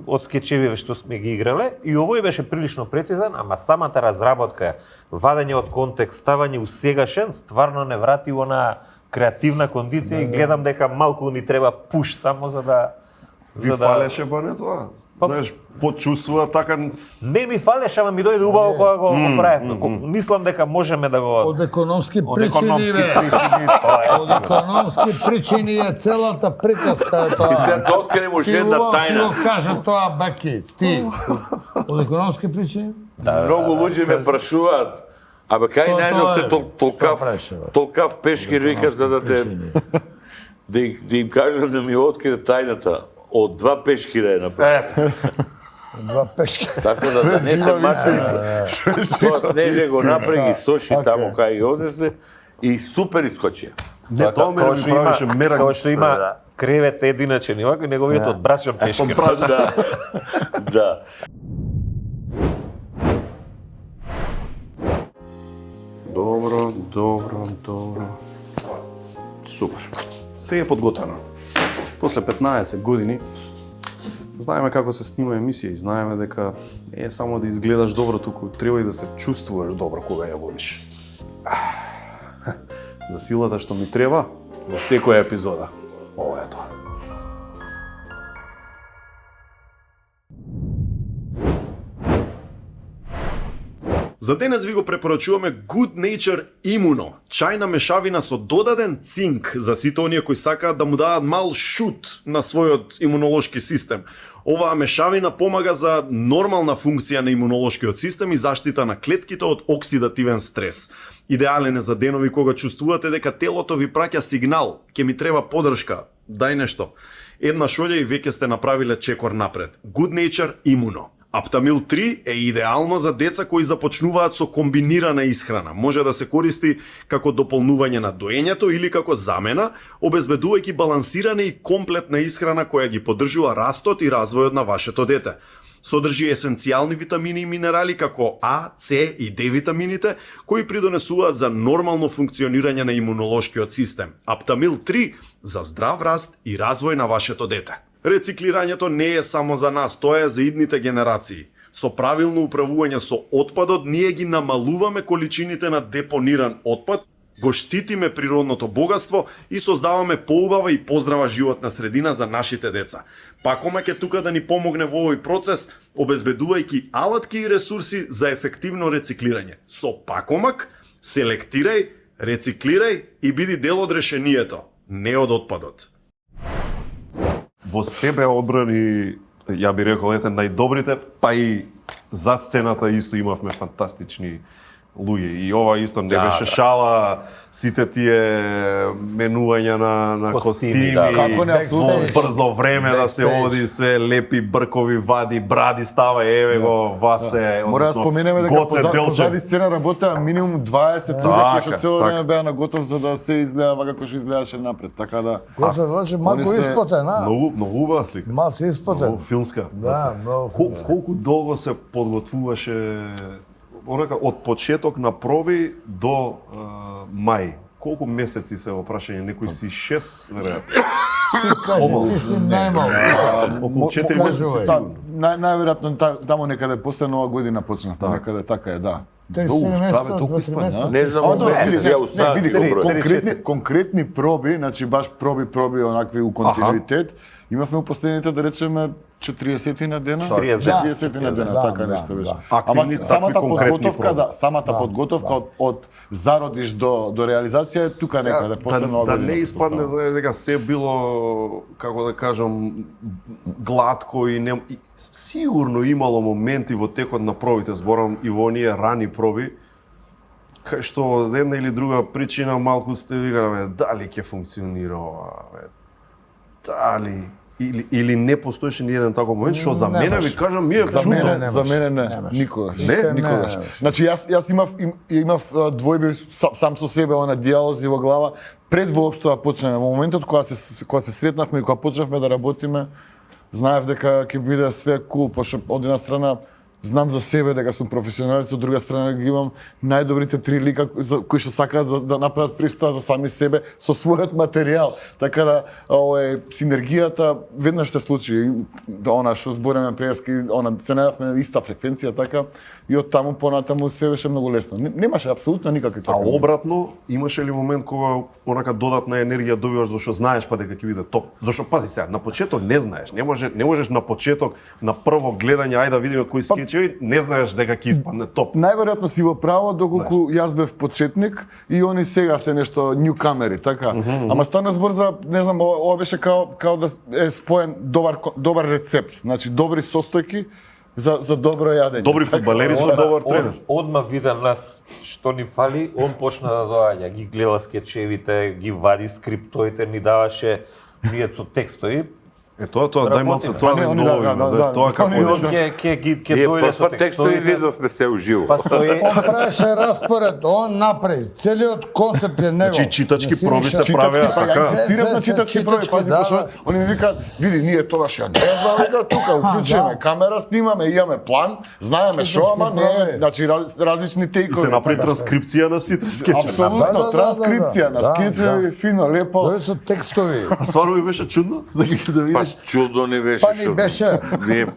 од скечевиве што сме ги играле, и овој беше прилично прецизен, ама самата разработка, вадење од контекст, ставање у сегашен, стварно не врати она креативна кондиција и гледам дека малку ни треба пуш само за да... Ви фалеше бане тоа? Знаеш, почувствува така... Не ми фалеше, ама ми дојде убаво кога го правевме. Мислам дека можеме да го... Од економски причини, Од економски причини е целата приказка тоа. И сега да открием уште една тајна. Ти кажа тоа, Баки, ти. Од економски причини? Многу луѓе ме прашуваат, абе кај најдовте толкав пешкир, вика, за да им кажам да ми открие тајната. Од 2 пешкира е направено. 2 пешкира. Така да не се мачи. Тоа Снеже го направи, ги соши таму кај ги однесе и супер искочија. Не, тоа ми правеше мерак. Тоа што има кревет единачен и овако, неговиот одбрачен пешкир. Да. Добро. Супер. Се е подготвено. После 15 години знаеме како се снима емисија и знаеме дека не е само да изгледаш добро, туку треба и да се чувствуваш добро кога ја водиш. За силата што ми треба во секоја епизода. Ова е тоа. За денес ви го препорачуваме Good Nature Immuno, чајна мешавина со додаден цинк за сите оние кои сакаат да му дадат мал шут на својот имунолошки систем. Оваа мешавина помага за нормална функција на имунолошкиот систем и заштита на клетките од оксидативен стрес. Идеален е за денови кога чувствувате дека телото ви праќа сигнал, ќе ми треба поддршка, дај нешто. Една шолја и веќе сте направиле чекор напред. Good Nature Immuno. Аптамил 3 е идеално за деца кои започнуваат со комбинирана исхрана. Може да се користи како дополнување на доењето или како замена, обезбедувајќи балансирана и комплетна исхрана која ги поддржува растот и развојот на вашето дете. Содржи есенцијални витамини и минерали како А, С и Д витамините, кои придонесуваат за нормално функционирање на имунолошкиот систем. Аптамил 3 за здрав раст и развој на вашето дете. Рециклирањето не е само за нас, тоа е за идните генерации. Со правилно управување со отпадот, ние ги намалуваме количините на депониран отпад, го штитиме природното богатство и создаваме поубава и поздрава животна средина за нашите деца. Пакомак е тука да ни помогне во овој процес, обезбедувајќи алатки и ресурси за ефективно рециклирање. Со Пакомак, селектирај, рециклирај и биди дел од решението, не од отпадот. Во себе одбрани, ја би рекол, ете најдобрите, па и за сцената исто имавме фантастични луѓе. И ова исто не беше шала, сите тие менувања на костими, Како не во брзо време да се оди, се лепи бркови, вади, бради, става, еве го, Васе, Мора да споменеме дека Гоце Делчев. позади сцена работеа минимум 20 луѓе кои што цело време беа на готов за да се изгледа вака како што изгледаше напред. Така да Гоце Делчев малку испотен, а? Многу убава слика. Малце испотен. Многу филмска. Да, многу филмска. Колку долго се подготвуваше онака од почеток на проби до мај? Колку месеци се опрашање? Некои си 6 веројатно. Ти кажи, ти си најмал. Околу 4 месеци сигурно. Најверојатно таму некаде после нова година почнавме, некаде така е, да. 3 месеца, Не знам, ја усати конкретни проби, значи баш проби онакви у континуитет, имавме у последните, да речеме, 40 дена, 40 дена, така нешто беше. Ама самата подготовка, самата подготовка од зародиш до реализација е тука некаде после нова година. Да не испадне дека се било, како да кажам, гладко и не сигурно имало моменти во текот на пробите, зборам и во оние рани проби, кај што од една или друга причина малку сте викале, дали ќе функционира ова, дали или не постоеше ни еден таков момент, што за мене ви кажам, ми е чудно. За мене не, никогаш. Никогаш. Значи јас имав двојби сам со себе, она диалози во глава пред воопшто да почнеме. Во моментот кога се сретнавме и кога почнавме да работиме, знаев дека ќе биде све кул, пошто од една страна знам за себе дека сум професионалец, од друга страна ги имам најдобрите 3 лика кои што сакаат да направат представа за сами себе со својот материјал. Така да синергијата веднаш се случи. Она што збореме прески, се најавме на иста фреквенција, така и од таму понатаму се беше многу лесно. Немаше апсолутно никакви така. А обратно, имаше ли момент кога онака додатна енергија добиваш зашто знаеш па дека ќе биде топ? Зашто пази сега, на почеток не знаеш. Не можеш на почеток, на прво гледање, ајде да видиме кои скечеви, не знаеш дека ќе испадне топ. Најверојатно си во право доколку јас бев почетник и они сега се нешто нјукамери, така. Ама стана збор за, не знам, ова беше као да е споен добар рецепт, значи добри состојки за добро јадење. Добри фудбалери со добар тренер. Одма вида нас што ни фали, он почна да доаѓа, ги гледа скечевите, ги вади скриптоите, ни даваше ние со текстови. Тоа дај малце тоа да долови, тоа како беше. Ќе дојде со текстови видовме се уживо. Он правеше распоред, он направи, целиот концепт е него. Значи читачки проби се правеа така. Стирам на читачки проби, пази, пошто они ми викаат, види, ние тогаш ја не знам, вика, тука уклучиме камера, снимаме, имаме план, знаеме шо, ама не, значи различни тејкови. И се направи транскрипција на сите скечеви. Апсолутно, транскрипција на скечеви, фино, лепо. Тоа се текстови. А стварно ми беше чудно да видиш. Чудо не беше. Па ни беше.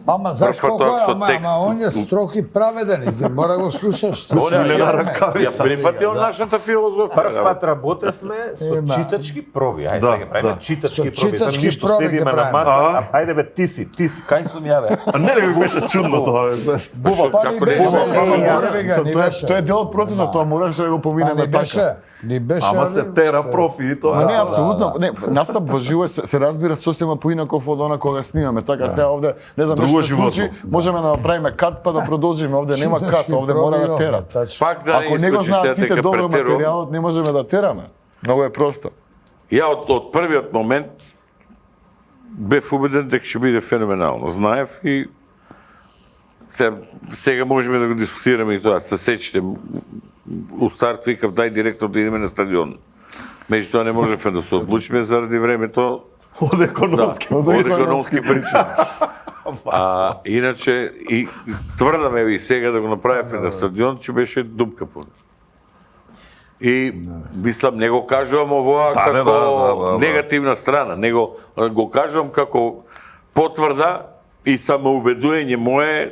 Ама знаеш колко е, ама он е строг и праведен, ти мора го слушаш. Свилена ракавица. Ја прифатил нашата филозофија. Прв пат работевме со читачки проби. Ајде сега правиме читачки проби. За ништо седиме на маса. Ајде бе, ти си, кај сум ја бе? А не ли ми беше чудно тоа, знаеш? Па ни беше. Тоа е дел од процесот, тоа мораше да го поминеме така. Ама се тера профи и тоа. Не, апсолутно. Не, настап во живо се разбира сосема поинаков од она кога снимаме. Така сега овде, не знам што се случи, можеме да направиме кат па да продолжиме. Овде нема кат, овде мора да тера. Ако не го знаат сите добро материјалот, не можеме да тераме. Многу е просто. Ја од првиот момент бев убеден дека ќе биде феноменално. Знаев и сега можеме да го дискутираме и тоа. Се сечите, у старт викав дај директор да идеме на стадион. Меѓутоа не можевме да се одлучиме заради времето. Од економски причини. Иначе и тврдаме и сега да го направиме на стадион, че беше дупка по. И мислам не го кажувам овоа како негативна страна, него го кажувам како потврда и самоубедување мое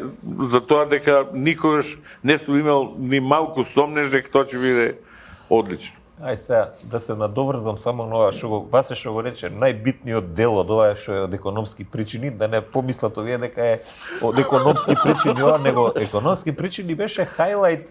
за тоа дека никогаш не сум имал ни малку сомнеш дека тоа ќе биде одлично. Ај сега да се надоврзам само на ова што Васе што го рече, најбитниот дел од ова што е од економски причини, да не помислат овие дека е од економски причини ова, него економски причини беше хајлајт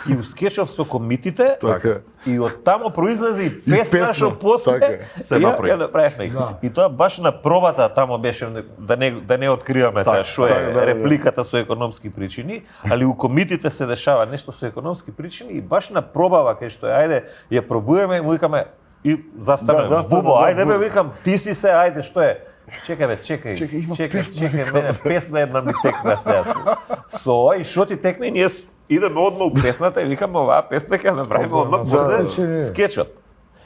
и у скечов со комитите, Така. и од тамо произлезе и песна песна, што после така. Се направи. ја направивме. И тоа баш на пробата тамо беше да не откриваме сега што е репликата со економски причини, али у комитите се дешава нешто со економски причини и баш на пробава кај што ајде ја пробуваме и му викаме и заставаме. Бубо, ајде бе, викам, ти си се, ајде, што е? Чекај бе, чекај, мене песна една ми текна сега. Со ова и шо ти текне, ние идеме одма у песната и викаме оваа песна ќе направиме одма после скечот.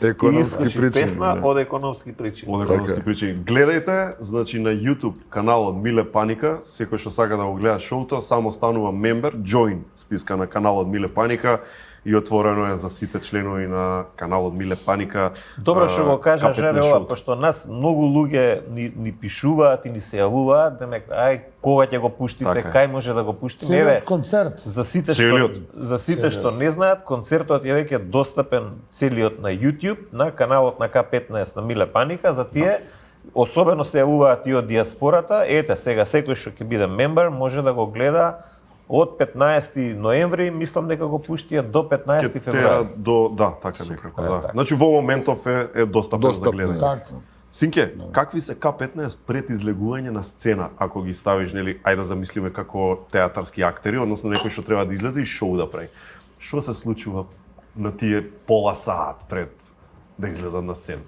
Економски причини. Песна од економски причини. Од економски причини. Гледајте, значи на YouTube каналот Миле Паника, секој што сака да го гледа шоуто, само станува мембер, join стиска на каналот Миле Паника и отворено е за сите членови на каналот Миле Паника. Добро што го кажа К5 Жере ова, шоуто. пошто нас многу луѓе ни пишуваат и ни се јавуваат, демек ај кога ќе го пуштите, Така е. кај може да го пуштиме. Целиот концерт. За сите Целиот. што не знаат, концертот е веќе достапен целиот на YouTube, на каналот на К15 на Миле Паника, за тие особено се јавуваат и од диаспората. Ете, сега секој што ќе биде мембер може да го гледа од 15 ноември, мислам дека го пуштија до 15 Ќе февруари. тера до така некако, да. Значи во моментов е достапен за гледање. Така. Синке, какви се К15 пред излегување на сцена, ако ги ставиш, нели, ајде да замислиме како театарски актери, односно некој што треба да излезе и шоу да прави. Што се случува на тие пола саат пред да излезат на сцена?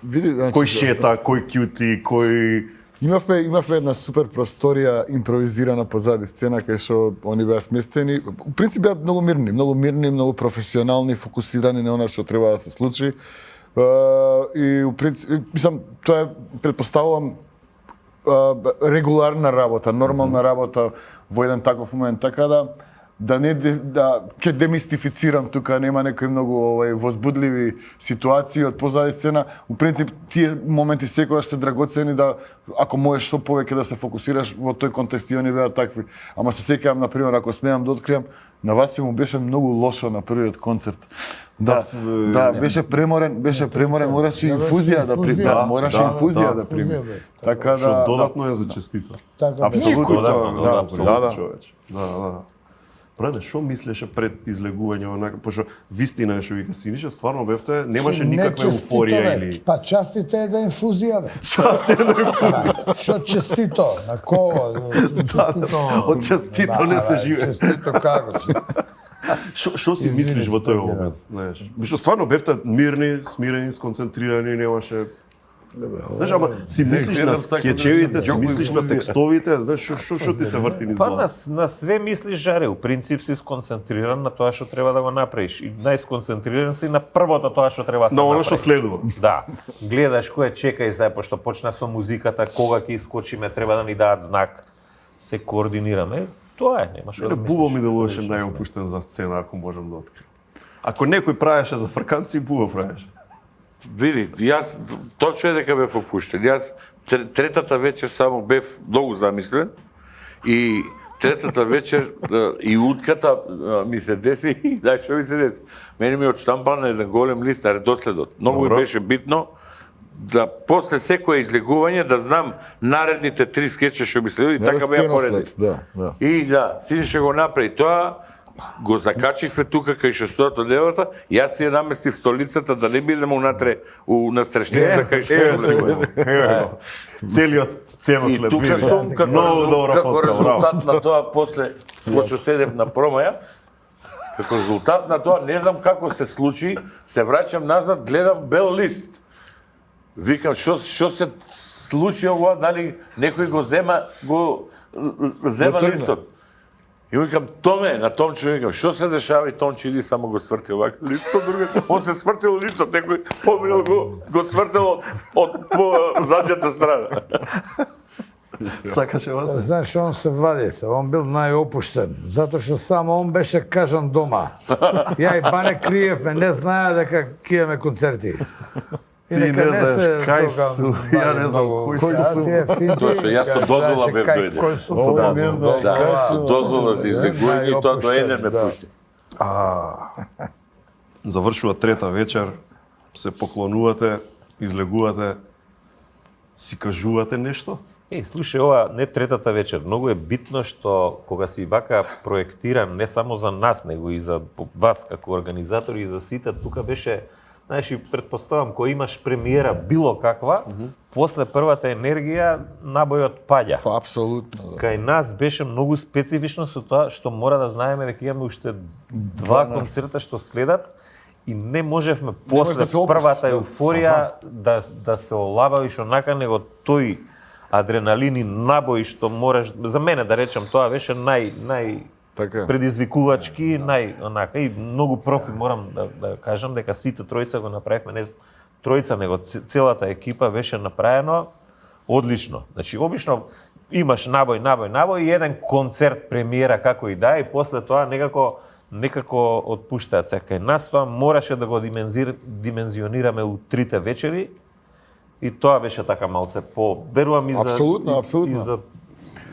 Види, значи, Кој шета, кој кјути, кој... Имавме една супер просторија импровизирана позади сцена кај што они беа сместени. У принцип беа многу мирни, многу професионални, фокусирани на она што треба да се случи. И у принцип, мислам, тоа е, предпоставувам, регуларна работа, нормална работа во еден таков момент, така да не ќе демистифицирам тука, нема некои многу возбудливи ситуации од позади сцена. У принцип тие моменти секогаш се драгоцени да ако можеш што повеќе да се фокусираш во тој контекст и они беа такви. Ама се сеќавам на пример ако смеам да откриам, на Васи му беше многу лошо на првиот концерт. Да, беше преморен, мораше инфузија да прими. Така Што додатно е за честито. Така, Апсолутно. Да. Бране, што мислеше пред излегување онака, пошто вистина е што вика Синише, стварно бевте, немаше никаква еуфорија или Па честите е да инфузија бе. Честите е да инфузија. Што честито, на кого? Од честито не се живе. Честито како? Што си мислиш во тој момент, знаеш? Што стварно бевте мирни, смирени, сконцентрирани, немаше. Знаеш, ама си мислиш на скечевите, си мислиш на текстовите, знаеш, што ти се врти низ Па глава? на све мислиш, Жаре, у принцип си сконцентриран на тоа што треба да го направиш. И најсконцентриран си на првото тоа што треба да се На направи. оно што следува. Да. Гледаш кој чекај сега, пошто почна со музиката, кога ќе искочиме, треба да ни дадат знак. Се координираме. Тоа е, нема што да Бубо ми мислиш. делуваше најопуштен за сцена, ако можам да открием. Ако некој правеше за фрканци, Бубо правеше. Види, јас точно е дека бев опуштен. Јас третата вечер само бев многу замислен и третата вечер и утката ми се деси и дај што ми се деси. Мене ми одштампан на еден голем лист на редоследот. Многу ми беше битно да после секое излегување да знам наредните 3 скеча што ми следи и така беа поредни. И да, Синише го направи тоа. Го закачивме тука кај шестото девата, јас си ја наместив столицата да не бидем унатре у настрашницата кај што Целиот сценослед. И тука сум како резултат на тоа после што седев на промаја, како резултат на тоа не знам како се случи, се враќам назад, гледам бел лист. Викам што се случи ова, дали некој го зема листот. И викам, Томе, на Томче викам, што се дешава и Томче иди само го сврти овака листот, друга. Он се свртил листот, некој поминал го свртил од задњата страна. Сакаше вас? Знаеш, он се вади се, он бил најопуштен, затоа што само он беше кажан дома. Ја и Бане криевме, не знаеа дека ќе имаме концерти. Ти не знаеш кај су, ја не знам кој су. Тоа што јас со дозвола бев дојде. Со дозвола за излегување и тоа до еден ме пушти. Завршува трета вечер, се поклонувате, излегувате, си кажувате нешто? Слушај, ова не третата вечер. Многу е битно што кога си вака проектиран не само за нас, него и за вас како организатори и за сите, тука беше, знаеш, и предпоставам, кога имаш премиера било каква, после првата енергија набојот паѓа. Па апсолутно. Кај нас беше многу специфично со тоа што мора да знаеме дека имаме уште два концерта што следат и не можевме после првата еуфорија да се олабавиш онака, него тој адреналин и набој што можеш, за мене да речам, тоа беше предизвикувачки, онака и многу профи морам да кажам дека сите тројца го направивме, не тројца, него целата екипа беше направено одлично. Значи обично имаш набој и еден концерт премиера како и да, и после тоа некако отпуштаат се. Кај нас тоа мораше да го димензионираме у трите вечери. И тоа беше така малце верувам и за апсолутно. И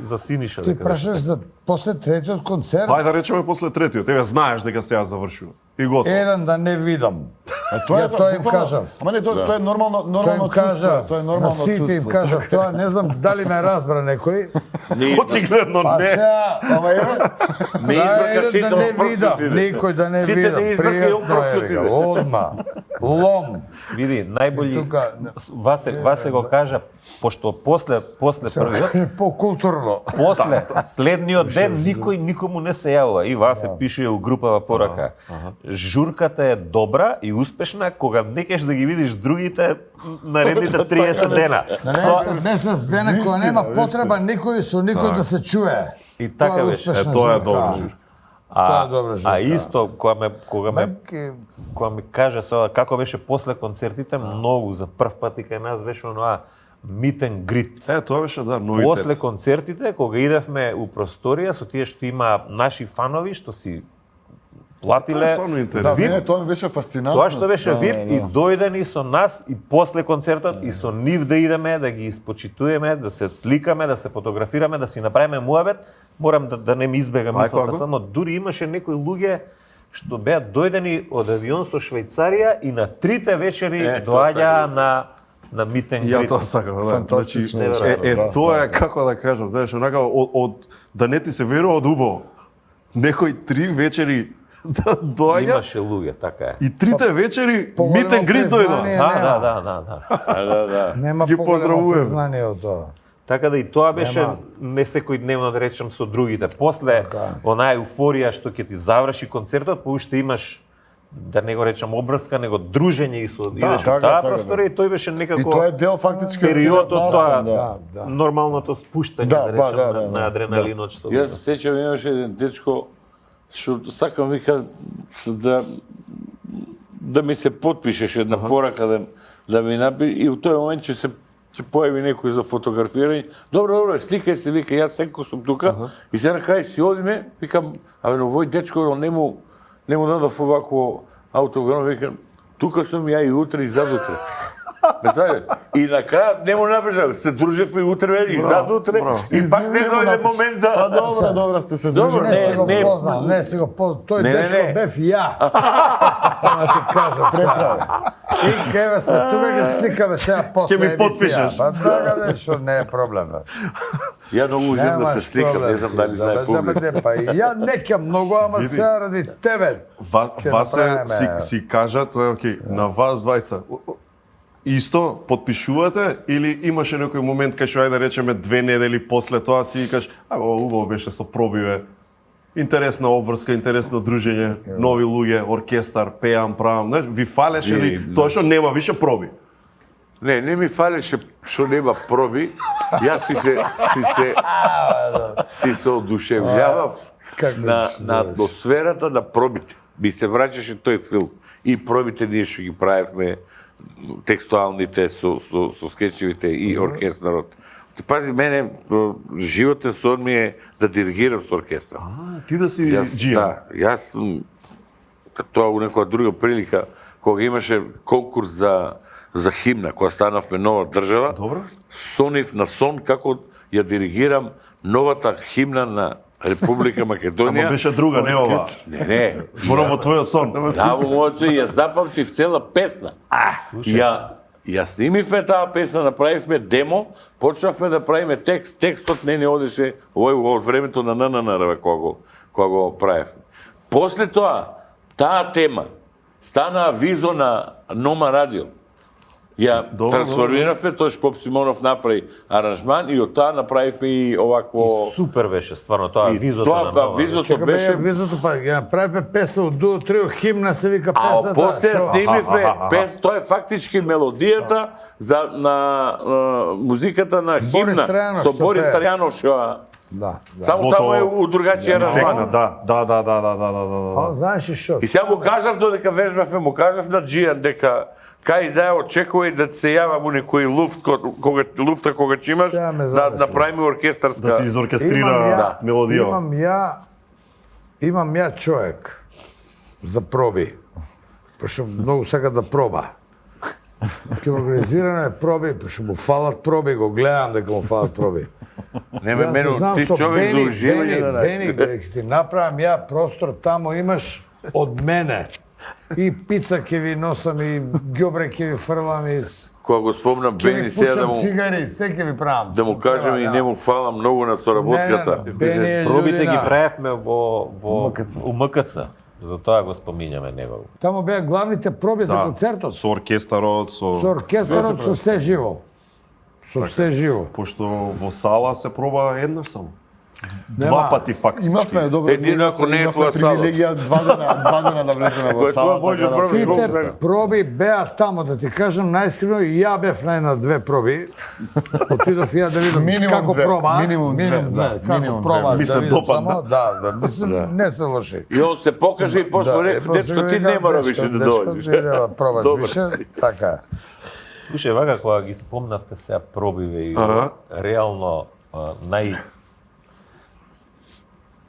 за Синиша. Ти прашаш за после третиот концерт? Ајде да речеме после третиот. Еве знаеш дека сега завршува. И готово. Еден да не видам. Тоа им кажав. Ама не, тоа е нормално чувство. Тоа е нормално чувство. На сите им кажав тоа, не знам дали ме разбра некој. Очигледно не. Ама еве. Еден да не видам, некој да не видам. Пријатно е, одма. Лом. Види, најболи Васе го кажа, пошто после првиот по-културно. После следниот ден никому не се јавува. И Васе пише у групава порака. Журката е добра и успешна кога не кеш да ги видиш другите наредните 30 дена. Наредните месец дена кога нема потреба никој со никој да се чуе. И така беше. Тоа е добро. А исто кога ми каже сега како беше после концертите, многу за прв пат и кај нас беше онаа meet and greet. Тоа беше новитет. После концертите кога идевме у просторија со тие што има наши фанови што си платиле VIP. Тоа ми беше фасцинантно. Тоа што беше VIP и дојдени со нас и после концертот и со нив да идеме, да ги испочитуваме, да се сликаме, да се фотографираме, да си направиме муабет, морам да не ми избега мислата само. Дури имаше некои луѓе што беа дојдени од авион со Швајцарија и на трите вечери доаѓаа на meet and greet. Ја тоа сакам, да. Значи, тоа е како да кажам, знаеш, онака од да не ти се верува од убаво. Некои 3 вечери да доаѓа. Имаше луѓе, така е. И трите вечери meet and greet дојдоа. Да. Нема поголемо признание од тоа. Така да и тоа беше не секојдневно да речем со другите. После онаа еуфорија што ќе ти заврши концертот, уште имаш да не го речам обврска, него дружење и со идеш во таа просторија и тој беше некако. И тоа е дел фактички периодот од тоа нормалното спуштање да речем на адреналинот што. Јас се сеќавам имаше еден дечко што сакам вика да ми се потпишеш една порака да ми напишеш и у тој момент ќе се појави некој за фотографирање. Добро, сликај се, вика, јас секој сум тука и се на крај си одиме, викам, но овој дечко не му дадов овако автограм, викам, тука сум ја и утре и задутре. И на крај не му напишав, се дружевме и утре и задутре и пак не дојде момент да... Добро сте се дружили. Не си го познал, тој дечко бев ја. Само ти кажам, преправи. И кеве сме тука ги сликаме сега после емисија. Ќе ми подпишеш. Па така дешо, не е проблем. Ја многу ужем да се сликам, не знам дали знае публика. Па ја неќам многу, ама сега ради тебе. Васе си кажа, тоа е окей, на вас двајца. Исто подпишувате или имаше некој момент кај што ајде да речеме 2 недели после тоа си викаш, убаво беше со пробиве. Интересна обврска, интересно дружење, нови луѓе, оркестар, пеам, правам, знаеш, ви фалеше ли тоа што нема више проби? Не ми фалеше што нема проби. Јас си се одушевљавав на атмосферата на пробите. Ми се враќаше тој филм. И пробите ние што ги правевме, текстуалните со скечевите и оркестарот. Пази, мене животен сон ми е да диригирам со оркестар. Ти да си джијан? Да, јас тоа у некоја друга прилика, кога имаше конкурс за химна, кога станавме нова држава, со нив на сон како ја диригирам новата химна на Република Македонија. Ама беше друга, не ова. Не. Зборам во твојот сон. Да, во мојот сон ја запамтив цела песна. Ја Ја снимивме таа песна, направивме демо, почнавме да правиме текст, текстот не одеше од времето на ННН кога го правевме. После тоа, таа тема стана авизо на Нома радио. Ја трансформиравме, тој Поп Симонов направи аранжман и од таа направивме и овакво... Супер беше, стварно, тоа авизото на Нова. Авизото беше... Авизото па, ја направивме песен од дуо, трио, химна се вика песната. А после снимивме, тоа е фактички мелодијата на музиката на химна со Борис Старјанов што само таму е у другачи аранжман. Да. Знаеш што? И сега му кажав додека вежбавме, му кажав на Джијан дека кај да очекува и да се јава му некој луфта кога ќе имаш, да направиме оркестарска... Да се изоркестрира мелодија. Имам ја човек за проби, пошто многу сака да проба. Ке организираме проби, пошто му фалат проби, го гледам дека му фалат проби. Не ме мену, ти човек за уживање да Бени, ќе ти направам ја простор, таму имаш од мене. И пица ќе ви носам, и ѓобре ќе ви фрлам, и... Кога го спомнам Бени, сега да му... цигари, се ќе ви правам. Да му кажем и не му фала многу на соработката. Пробите ги правевме во МКЦ. Затоа го спомињаме него. Таму беа главните проби за концертот. Со оркестарот, со се живо. Со се живо. Пошто во сала се проба еднаш само. Два пати фактички. Имавме добро. Едино ако не е твоја сала. Привилегија два дена да влеземе во сала. Сите проби беа таму, да ти кажам најискрено, и ја бев на една-две проби. Отидов ја да видам како проба. Минимум две. Како проба, ми се да видам допадна. само. Да, мислам, не се лоши. И он се покаже и после реков, дечко, ти не мора више да дојдеш. Дечко, пробаш више, така. Слушај, вака кога ги спомнавте сега пробиве и реално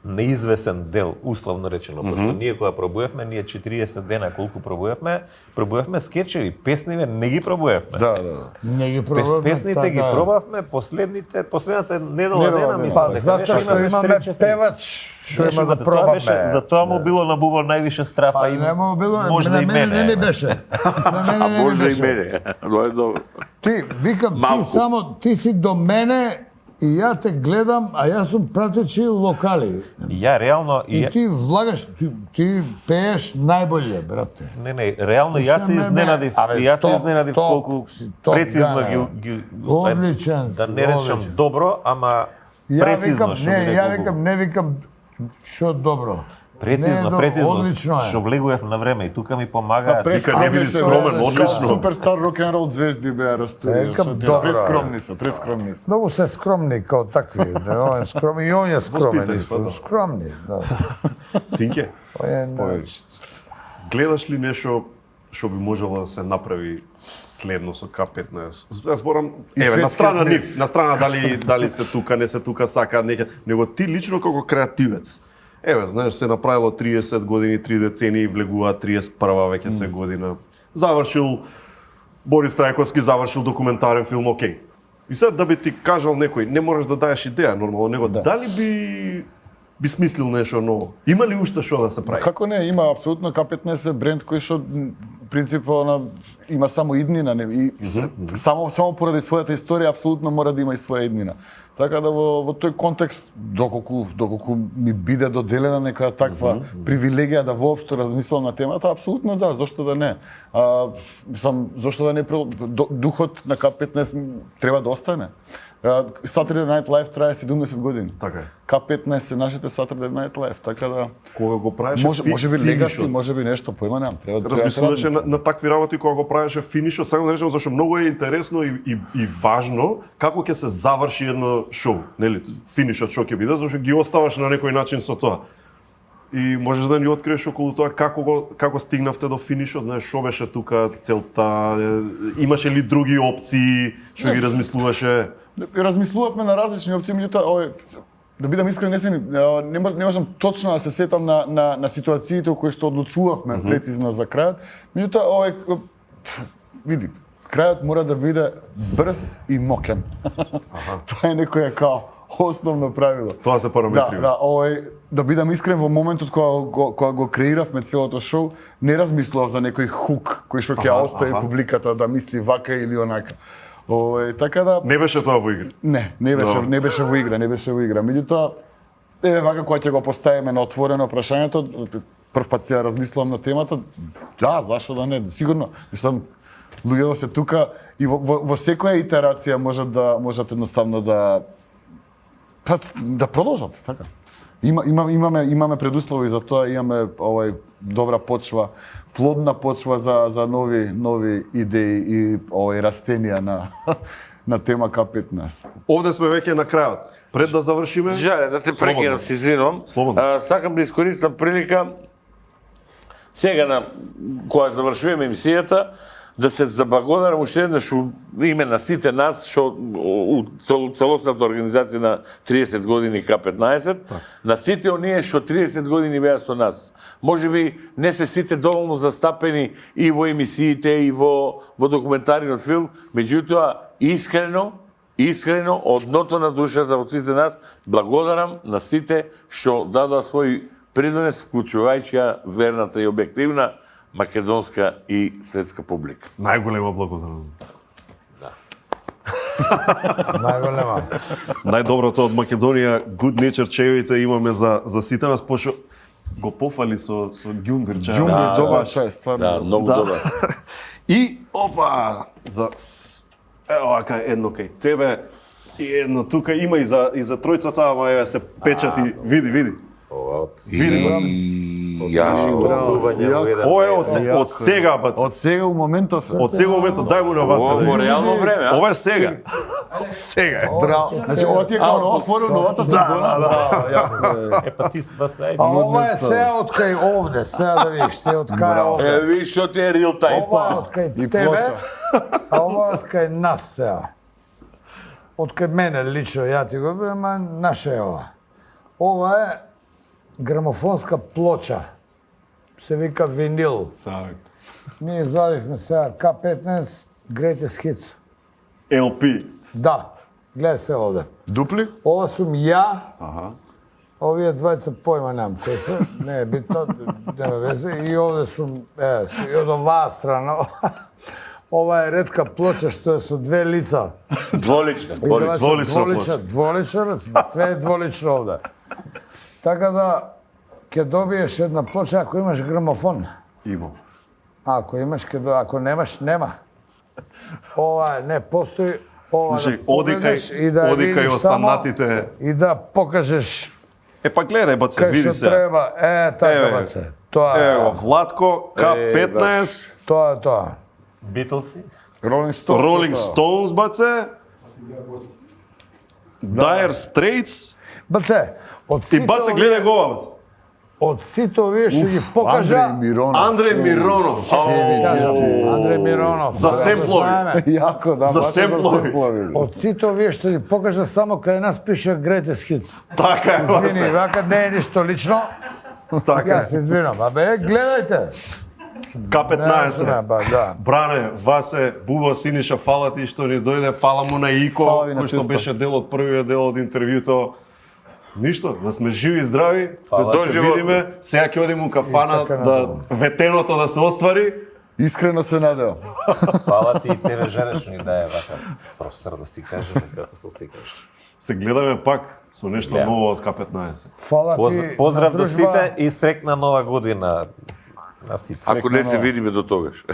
неизвесен дел, условно речено, пошто ние кога пробувавме, ние 40 дена колку пробувавме скечеви, песниве не ги пробувавме. Да. Не ги пробувавме. Песните ги пробавме, последната недела дена, мислам дека затоа што имаме певач, што има да пробаме. Затоа му било на Бубо највише страфа и можда и мене. Не ми беше. А можда и мене. Ти, викам, ти само, ти си до мене, и ја те гледам, а јас сум пратечи локали. Ја реално... И ти влагаш, ти пееш најболje, брате. Не, реално јас се изненадив колку прецизно ги одличен, да не речам добро, ама прецизно што ги ја викам, не викам што добро. Прецизно, што влегував на време и тука ми помага. Вика не биди скромен, одлично. Суперстар рок-н-рол звезди беа растурија. Прескромни. Многу се скромни као такви. Он е скромен и он е скромен. Скромни, да. Синке, гледаш ли нешто што би можело да се направи следно со К15? Јас зборам, еве, на страна нив, на страна дали се тука, не се тука, сака, него ти лично како креативец. Еве, знаеш, се направило 30 години, 3 децении, влегува 31-ва веќе се година. Завршил Борис Трајковски, завршил документарен филм, окей. И сега да би ти кажал некој, не можеш да даеш идеја нормално, него дали би смислил нешто ново? Има ли уште што да се прави? Како не, има апсолутно К15 бренд кој што принципно има само иднина и само поради својата историја апсолутно мора да има и своја иднина. Така да во тој контекст, доколку ми биде доделена нека таква привилегија да воопшто размислам на темата, апсолутно да, зошто да не. Мислам, зошто да не, духот на К15 треба да остане. Saturday Night Live трае 70 години. Така е. К15 нашите Saturday Night Live, така да кога го правеше може би легаси, може би нешто, појма немам. Размислуваше на такви работи кога го правеше финишот, сакам да речем зашто многу е интересно и важно како ќе се заврши едно шоу, нели? Финишот што ќе биде, зашто ги оставаш на некој начин со тоа. И можеш да ни откриеш околу тоа како стигнавте до финишот, знаеш што беше тука целта, имаше ли други опции, што ги размислуваше? Размислувавме на различни опции, меѓутоа, да бидам искрен, не можам точно да се сетам на ситуациите во кои што одлучувавме прецизно за крајот. Меѓутоа, види, крајот мора да биде брз и мокен. Тоа е некоја као основно правило. Тоа се параметри. Да, да бидам искрен, во моментот кога го креиравме целото шоу, не размислував за некој хук кој што ќе остави публиката да мисли вака или онака. Така да не беше тоа во игра. Не беше во игра. Меѓутоа, вака кога ќе го поставиме на отворено прашањето, прв пат сега размислувам на темата, да, зашто да не, сигурно. Луѓето се тука и во секоја итерација можат едноставно да продолжат, така. Имаме предуслови за тоа, имаме добра почва, плодна почва за нови идеи и растенија на тема К15. Овде сме веќе на крајот. Пред да завршиме, Жале, да те прекинам, се извинувам. Сакам да искористам прилика сега кога завршуваме емисијата, да се заблагодарам уште еднаш име на сите нас што целосната организација на 30 години К15, на сите оние што 30 години беа со нас. Можеби не се сите доволно застапени и во емисиите и во документариот филм, меѓутоа искрено од дното на душата од сите нас благодарам на сите што дадоа свој придонес, вклучувајќи ја верната и објективна македонска и светска публика. Најголема благодарност. Најголема. Најдоброто од Македонија, good nature чаевите имаме за сите нас, пошто го пофали со ѓумбир чај. Ѓумбир, добар чај, стварно. Да, многу добар. И, ево вака едно кај тебе, и едно тука има и за тројцата, ама еве се печати, види. Види, баце. Ова е од сега, баце. Од сега у моментот. Дај му на вас. Во реално време, ова е сега. Сега. Браво. Значи, ова ти е како нова фора, новата сезона. А ова е сега од кај овде, сега да видиш, ти од кај овде. Видиш што ти е real time. Ова е од кај тебе, а ова е од кај нас сега. Од кај мене лично, ја ти го бе, ама наше е ова. Ова е грамофонска плоча. Се вика винил. Ние извадивме сега К15 Greatest Hits. LP. Да. Гледај се овде. Дупли? Ова сум ја. Овие двајца појма немам кои се. Не е битно, нема везе. И овде сум, и од оваа страна. Ова е ретка плоча што е со две лица. Дволична плоча. Све е дволично овде. Така да, ќе добиеш една плоча ако имаш грамофон. Имам. Ако имаш, ако немаш, нема. Ова не постои. Слушај, оди кај останатите. И да покажеш. Па гледај, баце, види се. Треба. Така, баце. Тоа е. Ево, Владко, К15. Тоа е тоа. Битлси. Rolling Stones, баце. Dire Straits. Баце, и баце, гледај го ова, баце. Од сите овие што ги покажа... Андреј Миронов. Андреј Миронов. За семплови. Јако, да, за семплови. Од сите овие што ги покажа, само кај нас пише Greatest Hits. Така е, баце. Извини, вака не е ништо лично. Така е. Јас се извинам. Абе, гледајте. К15. Бране, Васе, Буба, Синиша, фала ти што ни дојде, фала му на Ико, кој што беше дел од првиот дел од интервјуто. Ништо, да сме живи и здрави, да се видиме, сега ќе одиме у кафана, да ветеното да се оствари. Искрено се надевам. Фала ти и тебе, жене, што ни даде вака простор да си кажеме како се осекаш. Се гледаме пак со нешто ново од К15. Фала ти. Поздрав до сите и среќна нова година на сите. Ако не се видиме до тогаш.